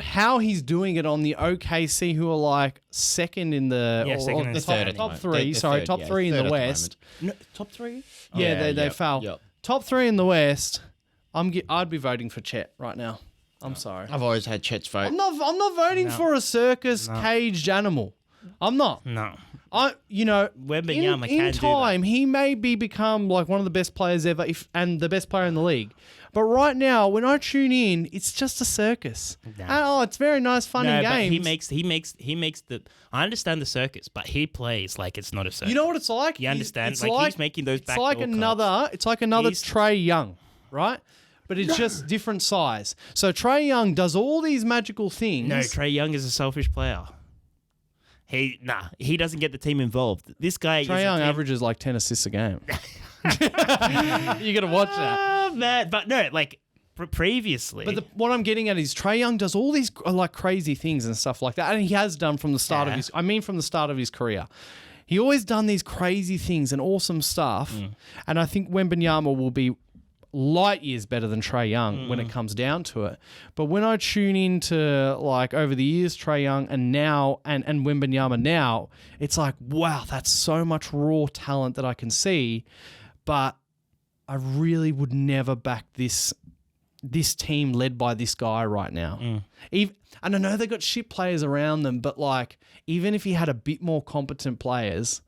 how he's doing it on the OKC, who are like second in the second and the third at the top moment. three. They're Sorry, third, top yeah, three in third the at the West. No, top three. Yeah, they yep, fell. yep. Top three in the West. I'd be voting for Chet right now. I'm sorry. I've always had Chet's vote. I'm not voting for a circus caged animal. I'm not. No. in Wembanyama can do time, he may become like one of the best players ever, and the best player in the league. But right now, when I tune in, it's just a circus. Nah. Oh, it's very nice, fun and but games. he makes the. I understand the circus, but he plays like it's not a circus. You know what it's like? You understand? It's Like, he's making those It's backdoor like cuts. another He's- Trey Young, right? But it's just different size. So Trey Young does all these magical things. No, Trey Young is a selfish player. He doesn't get the team involved. This guy. Trey is a Young team- averages like 10 assists a game. You got to watch that. Oh man, but no, like previously. But what I'm getting at is Trey Young does all these like crazy things and stuff like that, and he has done from the start of from the start of his career. He always done these crazy things and awesome stuff, and I think Wembanyama will be light years better than Trey Young when it comes down to it. But when I tune into like over the years Trey Young and now and Wembanyama now, it's like, wow, that's so much raw talent that I can see, but I really would never back this team led by this guy right now. And I know they got shit players around them, but like even if he had a bit more competent players,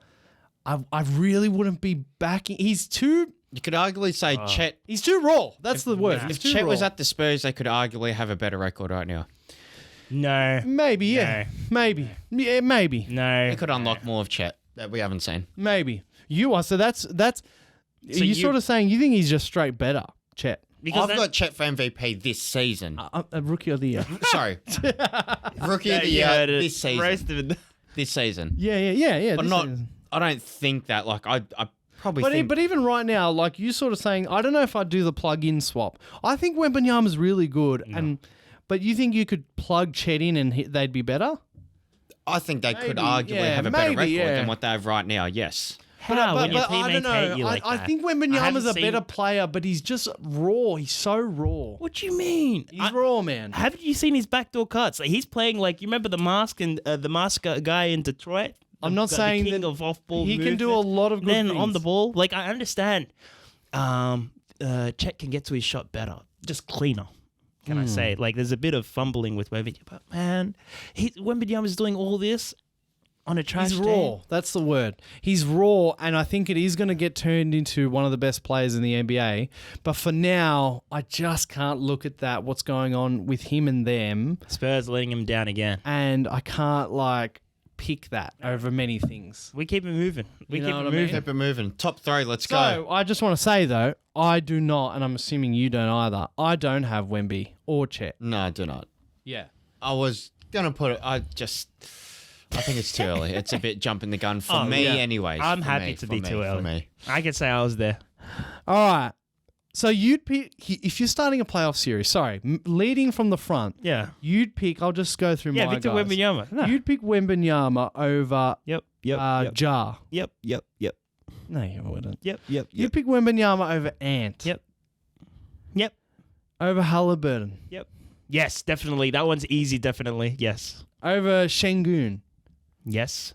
I really wouldn't be backing. He's too You could arguably say Chet. He's too raw. That's the word. Nah. He's If too Chet raw. was at the Spurs, they could arguably have a better record right now. no, Maybe, yeah. Maybe. Yeah, maybe. no. They could unlock more of Chet that we haven't seen. Maybe. You are. So that's you're you- sort of saying you think he's just straight better, Chet. Because I've that- got Chet for MVP this season. A rookie of the year. Sorry. Rookie of the you year heard it. this season. Roasted. this season. Yeah. But this not. is- I don't think that. Like I probably. think, But even right now, like you sort of saying, I don't know if I'd do the plug-in swap. I think Wembanyama's really good, but you think you could plug Chet in and they'd be better? I think they could Maybe, arguably yeah, have a better maybe, record yeah. than what they have right now. Yes. How when your I teammates don't hate know. you like I that? think I Wembanyama's haven't a seen- better player, but he's just raw. He's so raw. What do you mean? He's raw, man. Haven't you seen his backdoor cuts? Like, he's playing like you remember the mask and the mask guy in Detroit. I'm not saying the king that of off-ball. he can do a lot of good then things. on the ball. Like I understand, Chet can get to his shot better, just cleaner. Can I say? Like there's a bit of fumbling with Wemby, but man, Wembanyama's doing all this on a trash He's day. raw. That's the word. He's raw, and I think it is going to get turned into one of the best players in the NBA. But for now, I just can't look at that, what's going on with him and them, Spurs letting him down again. and I can't, pick that over many things. We keep it moving. We You keep know it what I mean? moving. Keep it moving. Top 3. Let's go. So, I just want to say, though, I do not, and I'm assuming you don't either, I don't have Wemby or Chet. No, I do not. Yeah. I was gonna put it. I think it's too early. It's a bit jumping the gun for Oh, me, yeah. anyways. I'm For happy me, to for be me, too for early. me. I could say I was there. All right. So you'd pick, if you're starting a playoff series, leading from the front, Yeah. you'd pick, I'll just go through Yeah, my Victor guys. Wembanyama. No. You'd pick Wembanyama over Yep. Jar. Yep. No, you wouldn't. Yep. You'd pick Wembanyama over Ant. Yep. Over Halliburton. Yes, definitely. That one's easy, definitely. Yes. Over Şengün. Yes.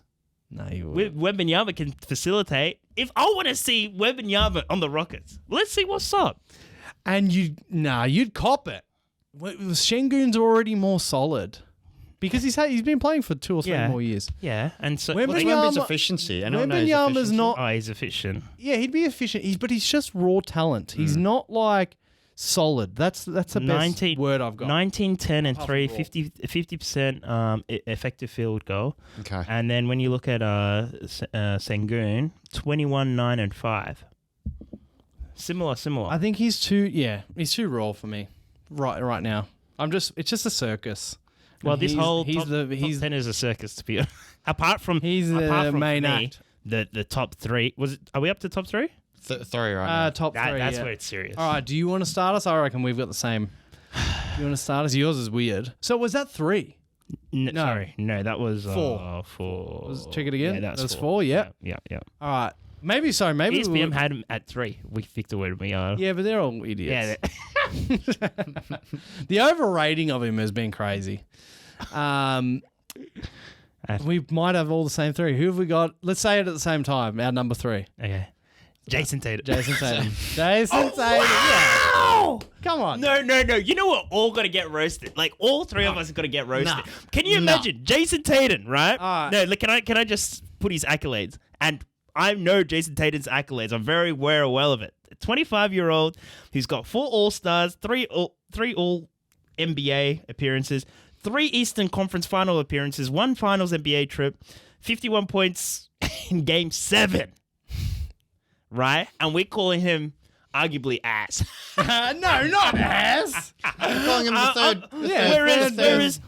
No, you wouldn't. Wembanyama can facilitate. If I want to see Wembanyama on the Rockets, let's see what's up. And you'd cop it. Şengün's already more solid. Because he's been playing for 2 or 3 Yeah. more years. Yeah, and so What's Wembanyama- Wemby's efficiency? Anyone know his Wembanyama's efficiency? not... oh, he's efficient. Yeah, he'd be efficient. But he's just raw talent. He's not solid. That's the best 19 word I've got. 19, 10, and Apart 3, from 50% effective field goal. Okay. And then when you look at Sengun, 21, 9, and 5. Similar. I think he's too raw for me right now. It's just a circus. Well, And this whole he's top 10 is a circus to be honest. apart from He's the apart from main me, act. the top 3 are we up to top 3? 3 right now. Top 3. That's yeah. where it's serious. All right, do you want to start us? I reckon we've got the same. Do you want to start us? Yours is weird. So was that 3? No, sorry, no, that was 4. 4. Check it again. Yeah, That's 4. Yeah. Yeah. All right. Maybe ESPN had him at 3. We picked away me. Yeah, but they're all idiots. Yeah. The overrating of him has been crazy. We might have all the same 3. Who have we got? Let's say it at the same time. Our number 3. Okay. Jason Tatum. Jason Tatum. Jason Tatum. Wow! Yeah. Come on. No. You know we're all gonna get roasted. Like all 3 of us are gonna get roasted. Nah. Can you imagine Jason Tatum, right? Alright. No, like, can I just put his accolades? And I know Jason Tatum's accolades. I'm very well of it. 25-year-old who's got 4 All-Stars, 3 All NBA appearances, 3 Eastern Conference Final appearances, 1 Finals NBA trip, 51 points in Game 7. Right? And we're calling him arguably ass. No, not ass. I'm calling him the third. Yeah,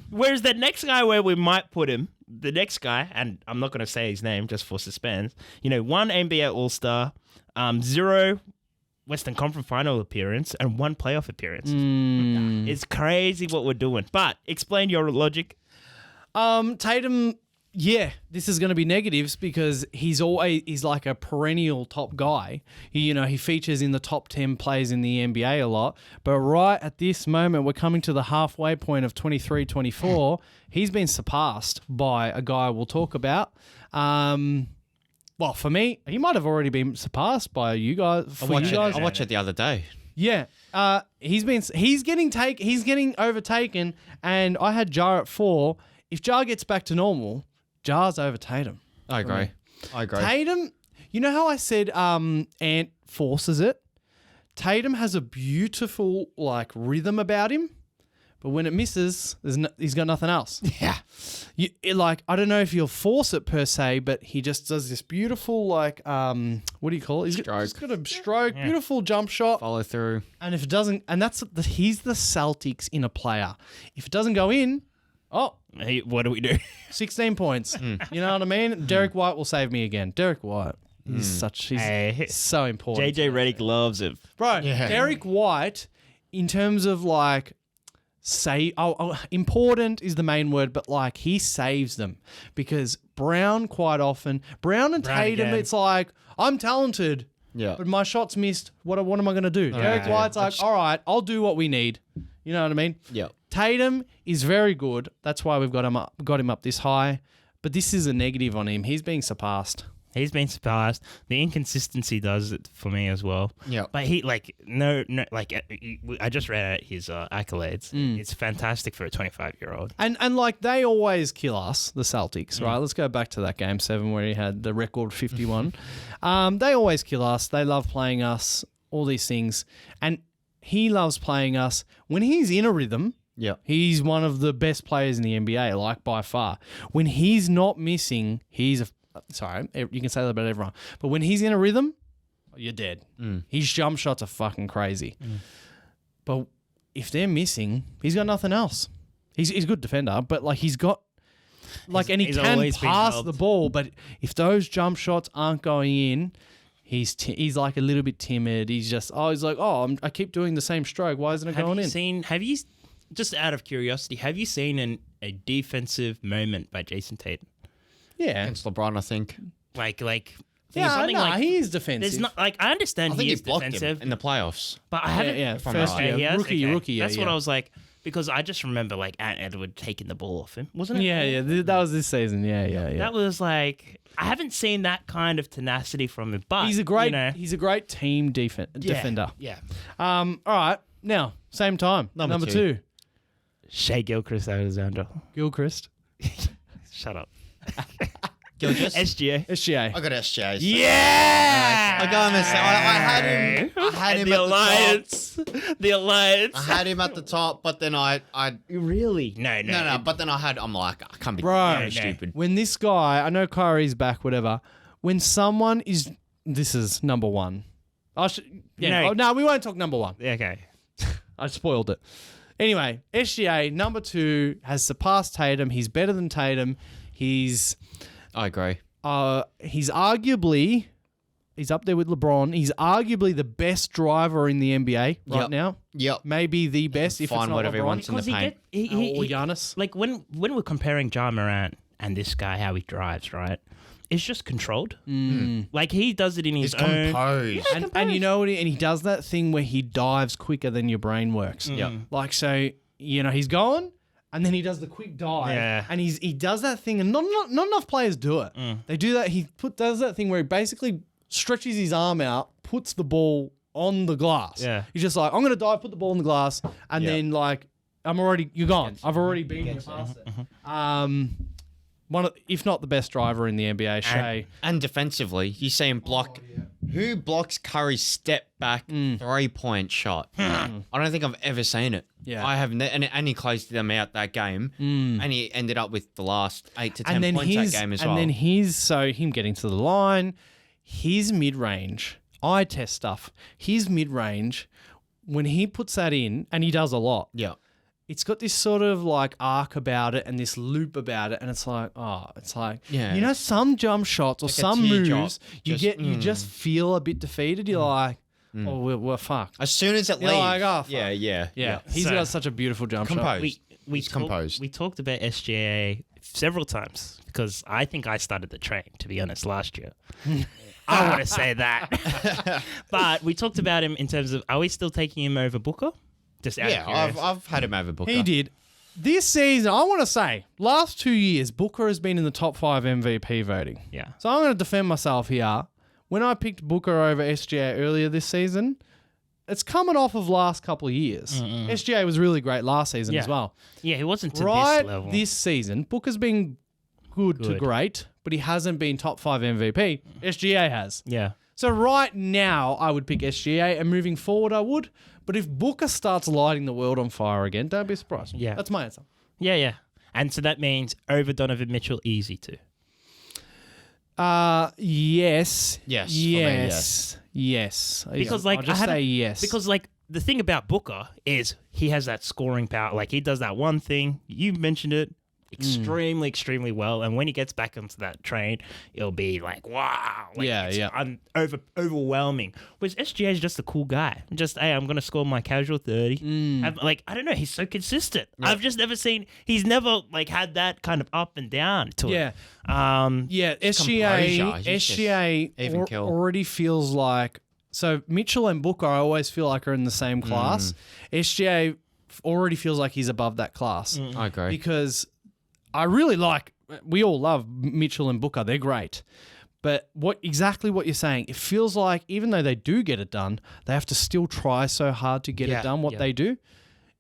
whereas the next guy where we might put him, the next guy, and I'm not going to say his name just for suspense, 1 NBA All-Star, 0 Western Conference Final appearance, and 1 playoff appearance. It's crazy what we're doing. But explain your logic. Tatum, yeah, this is going to be negatives because he's like a perennial top guy. He features in the top 10 players in the NBA a lot. But right at this moment, we're coming to the halfway point of 23-24. He's been surpassed by a guy we'll talk about. Well, for me, he might have already been surpassed by you guys. I watched it the other day. Yeah. He's getting overtaken, and I had Jar at 4. If Jar gets back to normal, Jar's over Tatum. I agree. Tatum, you know how I said Ant forces it? Tatum has a beautiful rhythm about him, but when it misses, he's got nothing else. Yeah. I don't know if he'll force it per se, but he just does this beautiful what do you call it? He's got a stroke, beautiful jump shot. Follow through. And if it doesn't, and he's the Celtics in a player. If it doesn't go in, Hey, what do we do? 16 points. You know what I mean? Derek White will save me again. Derek White. He's Hey. so important. JJ Redick loves him. Bro, Yeah. Derek White, in terms of like, important is the main word, but like he saves them because Brown quite often, Brown and Tatum, again. it's like, I'm talented, Yeah. but my shot's missed. What am I going to do? Derek White's like, all right, I'll do what we need. You know what I mean? Yeah. Tatum is very good. That's why we've got him up this high. But this is a negative on him. He's being surpassed. He's been surpassed. The inconsistency does it for me as well. Yeah. But he I just read out his accolades. It's fantastic for a 25-year-old. And like they always kill us, the Celtics, right? Let's go back to that game 7 where he had the record 51. They always kill us. They love playing us, all these things. And he loves playing us. When he's in a rhythm, Yeah. he's one of the best players in the NBA, like by far. When he's not missing, sorry, you can say that about everyone. But when he's in a rhythm, you're dead. His jump shots are fucking crazy. But if they're missing, he's got nothing else. He's a good defender, but like he's got like, and he he's can always been pass helped. the ball. But if those jump shots aren't going in, he's like a little bit timid. He's like, I keep doing the same stroke. Why isn't it going in? Have you, just out of curiosity, have you seen a defensive moment by Jason Tatum? Yeah, Against LeBron, I think. he is defensive. There's not like I understand I think he he is blocked defensive, him in the playoffs. but I haven't. yeah, if I'm first right. year, He has? rookie. That's what yeah. I was like, because I just remember like Ant Edward taking the ball off him, wasn't it? Yeah. That was this season. Yeah. That was like I haven't seen that kind of tenacity from him, but He's a great. you know, He's a great team defender. Yeah. All right. Now, same time. Number two. Shea Gilchrist Alexander. Gilchrist. Shut up. Gilchrist? SGA. SGA. I got SJ. so- Yeah. I got him. I had him the at the top. alliance. The alliance. I had him at the top, but then I Really? No. no. But then I'm like, I can't be Bro, so stupid. When this guy, I know Kyrie's back, whatever. When someone is, this is number one. No, we won't talk number one. Okay. I spoiled it. Anyway, SGA, number 2, has surpassed Tatum. He's better than Tatum. He's I agree. arguably, he's up there with LeBron. He's arguably the best driver in the NBA right Yep. now. Yep. Maybe the best if Find it's not whatever he LeBron. wants in the paint. Or Giannis. Like when we're comparing Ja Morant and this guy, how he drives, right? It's just controlled. Like he does it in his He's own. composed. And you know what? And he does that thing where he dives quicker than your brain works. Yep. Like, so, he's going and then he does the quick dive. Yeah. And he does that thing and not enough players do it. They do that. He does that thing where he basically stretches his arm out, puts the ball on the glass. Yeah. He's just like, I'm going to dive, put the ball in the glass. And Yep. then like, you're gone. I've already been here past it. One of, if not the best driver in the NBA, Shea. And defensively, you see him block. Who blocks Curry's step back 3-point shot? I don't think I've ever seen it. Yeah. I have, and he closed them out that game, and he ended up with the last 8 to 10 points that game as well. And then him getting to the line, his mid-range, eye test stuff, his mid-range, when he puts that in, and he does a lot, yeah, it's got this sort of like arc about it and this loop about it, and it's like, Yeah. some jump shots or Like a some teardrop, moves, just- you just feel a bit defeated. You're like, oh, we're fucked. as soon as it You're leaves, like, oh, fuck. yeah. He's So- got such a beautiful jump shot. Composed. We He's composed. We talked about SGA several times because I think I started the train, to be honest, last year. I want to say that. But we talked about him in terms of, are we still taking him over Booker? Just out of Yeah, curiosity. I've had him over Booker. He did. This season, I want to say, last 2 years, Booker has been in the top 5 MVP voting. Yeah. So I'm going to defend myself here. When I picked Booker over SGA earlier this season, it's coming off of last couple of years. SGA was really great last season as well. Yeah, he wasn't to Right this level. this season, Booker's been good to great, but he hasn't been top 5 MVP. SGA has. Yeah. So right now, I would pick SGA, and moving forward, I would. But if Booker starts lighting the world on fire again, don't be surprised. Yeah. That's my answer. Yeah. And so that means over Donovan Mitchell, easy to. Yes. Yes, for me, Yes. Because I'll just say yes. Because like the thing about Booker is he has that scoring power. Like he does that one thing. You mentioned it. extremely, extremely well. And when he gets back onto that train, it'll be like, wow. Like, it's overwhelming. Whereas SGA is just a cool guy. Just, hey, I'm going to score my casual 30. I don't know. He's so consistent. Yeah. I've just never seen, he's never like had that kind of up and down to it. SGA already feels like, so Mitchell and Booker I always feel like are in the same class. SGA already feels like he's above that class. I agree. Because I really like, we all love Mitchell and Booker. They're great. But exactly what you're saying, it feels like even though they do get it done, they have to still try so hard to get it done, they do.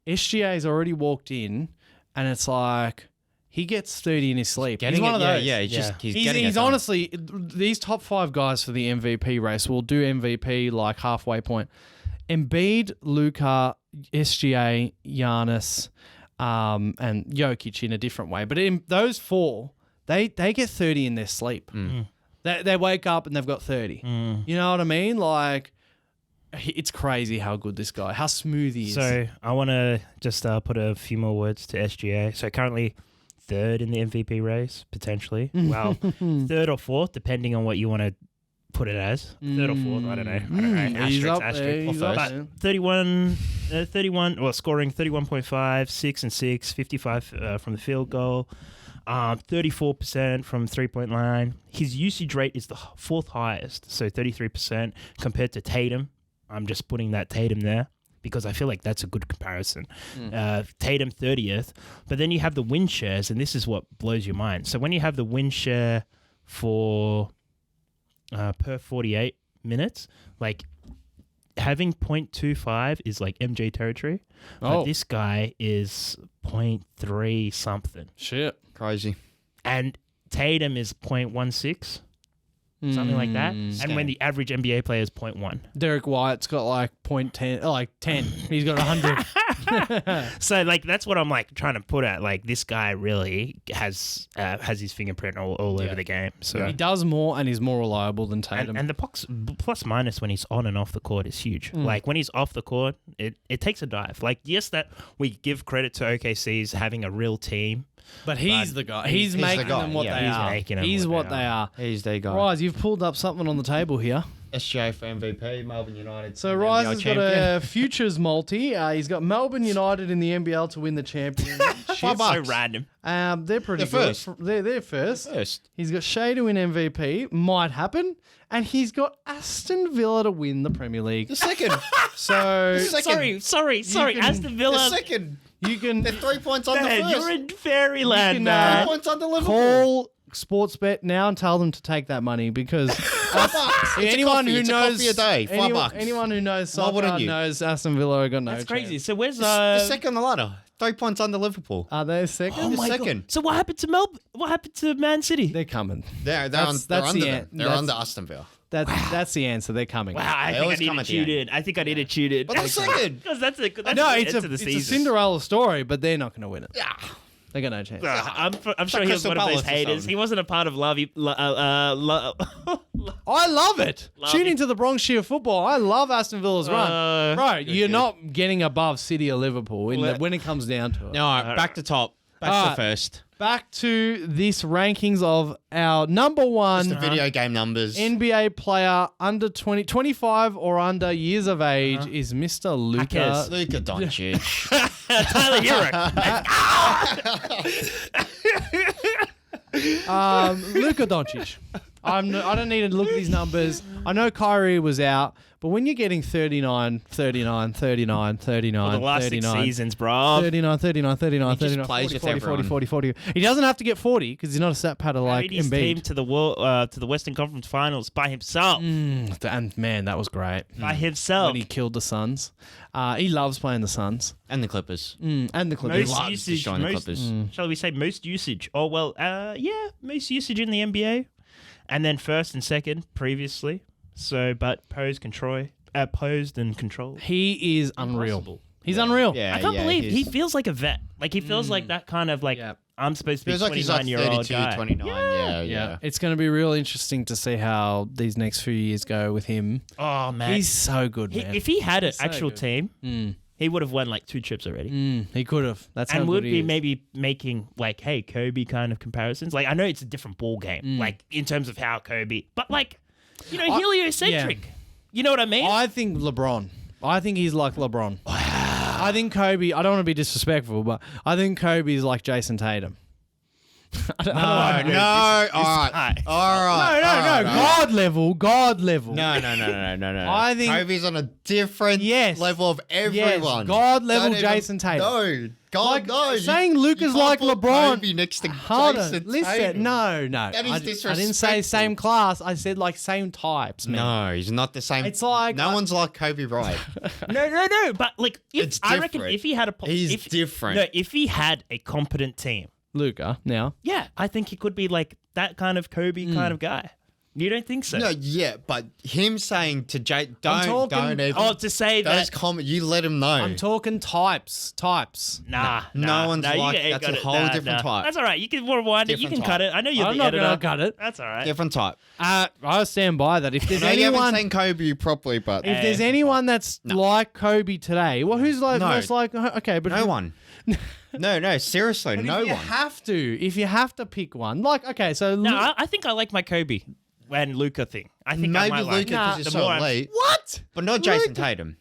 SGA's already walked in and it's like, he gets 30 in his sleep. He's one of those. He's honestly, these top 5 guys for the MVP race will do MVP like halfway point. Embiid, Luka, SGA, Giannis, and Jokic in a different way. But in those 4, they get 30 in their sleep. They wake up and they've got 30. You know what I mean? Like, it's crazy how good this guy, how smooth he is. So I want to just put a few more words to SGA. So currently 3rd in the MVP race, potentially. Well, 3rd or 4th, depending on what you want to put it as. 3rd or 4th, I don't know. Asterisk. But 31, scoring 31.5, 6 and 6, 55 from the field goal, 34% from 3-point line. His usage rate is the 4th highest, so 33% compared to Tatum. I'm just putting that Tatum there because I feel like that's a good comparison. Tatum 30th, but then you have the win shares, and this is what blows your mind. So when you have the win share for per 48 minutes, like having 0.25 is like MJ territory, but this guy is 0.3 something. Shit. Crazy. And Tatum is 0.16. Something like that. And when the average NBA player is 0.1. Derek White's got like 0.10, like 10. He's got 100. So like that's what I'm like trying to put at. Like this guy really has his fingerprint all over the game. So he does more and he's more reliable than Tatum. And the plus minus when he's on and off the court is huge. Like when he's off the court, it takes a dive. Like yes, that we give credit to OKC's having a real team. But he's the guy. He's making them what they are. He's what they are. He's the guy. Rise, you've pulled up something on the table here. SGA for MVP, Melbourne United. So Rise has got a futures multi. He's got Melbourne United in the NBL to win the championship. $5. So random. They're pretty good. They're first. He's got Shea to win MVP. Might happen. And he's got Aston Villa to win the Premier League. The second. Sorry. Aston Villa. The second. You can. They're 3 points under first. You're in fairyland, man. 3 points under Liverpool. Call Sportsbet now and tell them to take that money because anyone who knows a day, $5. Anyone who knows soccer knows Aston Villa got no. That's crazy. So where's the second on the ladder? 3 points under Liverpool. Are they second? Oh my God. So what happened to Melbourne? What happened to Man City? They're coming. They're under Aston Villa. That's the answer. They're coming. Wow, I think I need to tune in. I think I need to tune in. But the second. Because that's it's a Cinderella story, but they're not going to win it. Yeah. They got no chance. I'm sure he was one of those haters. He wasn't a part of Love. I love it. Tune into the Bronx Shear Football. I love Aston Villa's run. Bro, you're not getting above City or Liverpool when it comes down to it. No, back to top. Back to first. Back to this rankings of our number one Just the video game numbers. NBA player under 25 or under years of age is Mr. Luka. Luka Doncic. Tyler Hero. Luka Doncic. I don't need to look at these numbers. I know Kyrie was out, but when you're getting 39, 39, 39, 39, the last 39, 6 seasons, bro. 39, 39, 39, 39, plays 40, with 40, 40, 40, 40. He doesn't have to get 40 because he's not a stat patter like Carried his Embiid. team to the Western Conference Finals by himself. And man, that was great. By himself. When he killed the Suns. He loves playing the Suns. And the Clippers. And the Clippers. Most usage. Shall we say most usage? Oh, well, most usage in the NBA. And then first and second previously. So, but posed and control. He is unreal. He's unreal. I can't believe he feels like a vet. Like he feels like that kind of like I'm supposed to be a 29-year-old guy. 29. Yeah. It's going to be real interesting to see how these next few years go with him. Oh man, he's so good, man. If he had an actual team, he would have won like 2 chips already. He could have. That's how And good would he be is. maybe making like, hey, Kobe kind of comparisons. Like, I know it's a different ball game, like in terms of how Kobe, but like, you know, heliocentric. You know what I mean? I think LeBron. I think he's like LeBron. I think Kobe. I don't want to be disrespectful, but I think Kobe is like Jason Tatum. I don't know. All right. No. God level. No. I think- Kobe's on a different Yes. level of everyone. God level Don't even- Jason Tatum. No. God, Like, no. saying You Luka's can't like put LeBron. Kobe next to Hold Jason on. Listen. Tatum. No. That is I didn't say disrespectful. same class. I said like same types, man. No, he's not the same. It's like- no one's like Kobe Bryant. No. But like, It's I reckon different. if he had a, He's different. No, if he had a competent team, Luka now. yeah, I think he could be like that kind of Kobe kind of guy. You don't think so? No, yeah, but him saying to Jay, don't even. Oh, to say those that. comments, you let him know. I'm talking types. Nah, No one's you like- ain't that's got a it. whole different type. That's all right. You can rewind it. You Different can cut type. it. I know you're I'm the not editor. gonna cut it. That's all right. Different type. I stand by that. If there's I know you haven't anyone, seen Kobe properly, but if there's anyone that's like Kobe today, well, who's like No. most like? Okay, but no one. No, seriously, But no if you one. if you have to pick one, like okay, so No, I think I like my Kobe and Luca thing. I think I Maybe might like Luka it. because The he's more so I'm- elite, what? but not Jason Tatum.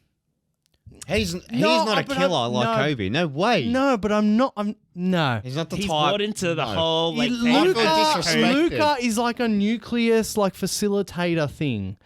He's No, not a but killer like no. Kobe. No way. No, but I'm not. I'm no. He's not the He's type. bought into the No. whole like. Luka- Kobe. disrespected. Luka is like a nucleus, like facilitator thing.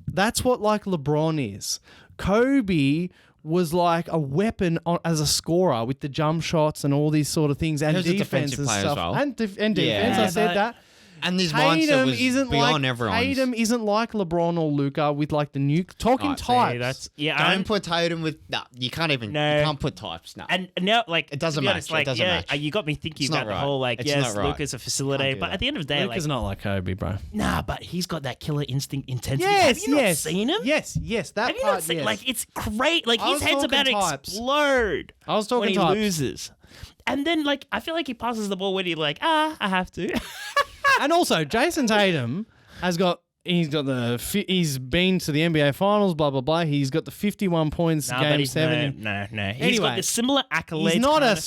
That's what like LeBron is. Kobe was like a weapon as a scorer with the jump shots and all these sort of things and He was a defense defensive and player as stuff well. and defense. Yeah, I said but- that. And his mindset Tatum was isn't beyond like everyone's. Tatum isn't like LeBron or Luka with like the talking Right, see, types. That's yeah. Don't I'm- put Tatum with. No, you can't even. No. You can't put types. No. And now, like, It doesn't to be match. honest, It like, doesn't yeah, match. you got me thinking It's about not the right. whole, like, It's yes, not right. Luca's a Can't facilitator, do but that. at the end of the day, Luka's like, not like Kobe, bro. nah, but he's got that killer instinct intensity. Yes, Have you not seen him? Yes, that Have you part, not seen? yes. Like, it's great. Like, I his was head's talking about to types. explode. I was when talking he types. loses. And then, like, I feel like he passes the ball when he's like, I have to. And also, Jason Tatum he's got he's been to the NBA Finals, blah blah blah. He's got the 51 points, Nah, but game he's 7. no. He's Anyway, got the similar accolades. he's not kind a of thing.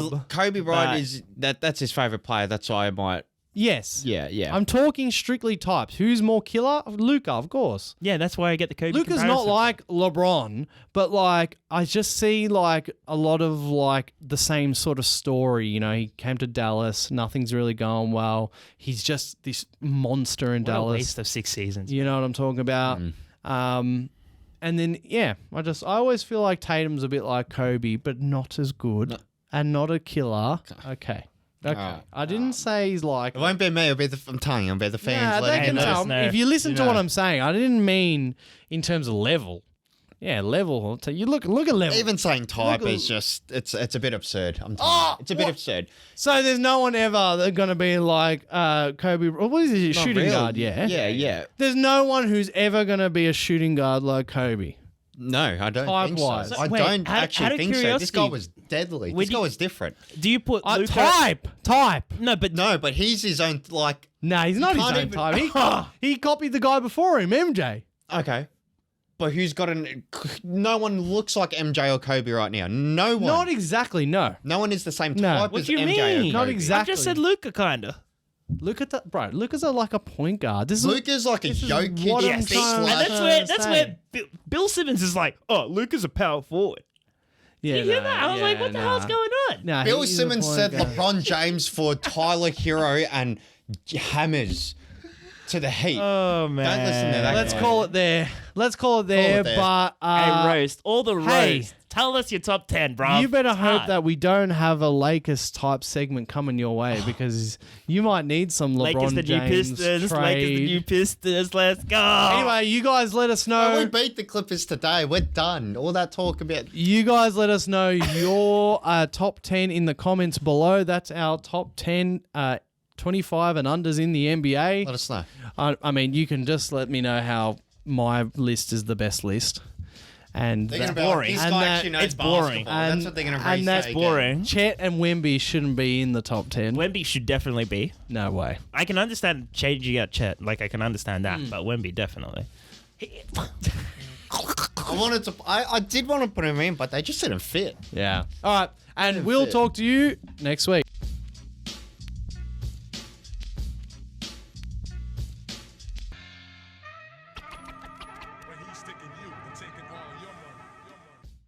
scrub. Kobe Bryant But- is that's his favorite player. That's why I might. Yes. Yeah. I'm talking strictly types. Who's more killer? Luka, of course. Yeah, that's why I get the Kobe. Luka's not comparison. like LeBron, but like I just see like a lot of like the same sort of story. You know, he came to Dallas, nothing's really going well. He's just this monster in What a Dallas. waste of 6 seasons. You know what I'm talking about? And then I always feel like Tatum's a bit like Kobe, but not as good and not a killer. Okay. Alright. I didn't say he's like. It won't be me. I'm telling you, it'll be the fans Nah, they letting can you let know. us tell. know. If you listen to You what know. I'm saying, I didn't mean in terms of level. Yeah, level. You look at level. Even saying type Look at- is just it's a bit absurd. I'm telling you. It's a bit absurd. So there's no one ever that's going to be like Kobe. What is he? Not Shooting really. guard, yeah? Yeah. There's no one who's ever going to be a shooting guard like Kobe. No, I don't think Type-wise. so. So I wait, don't out actually of think so. This curiosity, guy was deadly. would This guy you- was different. Do you put Luka? Type. No, but No, but he's his own like. Nah, he's not his can't own even- type. He copied the guy before him, MJ. Okay. But who's got no one looks like MJ or Kobe right now. No one. Not exactly, no. No one is the same type No. as what do you MJ or mean? Kobe. Not exactly. I just said Luka, kinda. Look at that, bro. Luka's like a point guard. This is Luka's like a this is Jokic. what I'm Yes, trying to and that's say. where Bill Simmons is like, oh, Luka's a power forward. Yeah, You hear no, that? I was like, what the nah. hell's going on? Nah, Bill he is a Simmons point said guard. LeBron James for Tyler Hero and hammers to the Heat. Oh man, Don't listen to that Let's guy. call it there. Let's call it there. there. But Hey, roast all the hey. roast. Tell us your top 10, bro. you better hope that we don't have a Lakers type segment coming your way because you might need some LeBron Lakers the new James Pistons. trade. Lakers the new Pistons. Let's go. Anyway, you guys let us Oh, we know. beat the Clippers today. We're done. All that talk about. You guys let us know your top 10 in the comments below. That's our top 10 25 and unders in the NBA. Let us know. I mean, you can just let me know how my list is the best list. And They're that- going to be like, boring. this And guy that- actually knows it's boring. basketball. And- That's what they're going to and that's boring. Chet and Wemby shouldn't be in the top 10. Wemby should definitely be. No way. I can understand changing out Chet. Like, I can understand that. But Wemby, definitely. I I did want to put him in, but they just didn't fit. Yeah. All right. And we'll talk to you next week.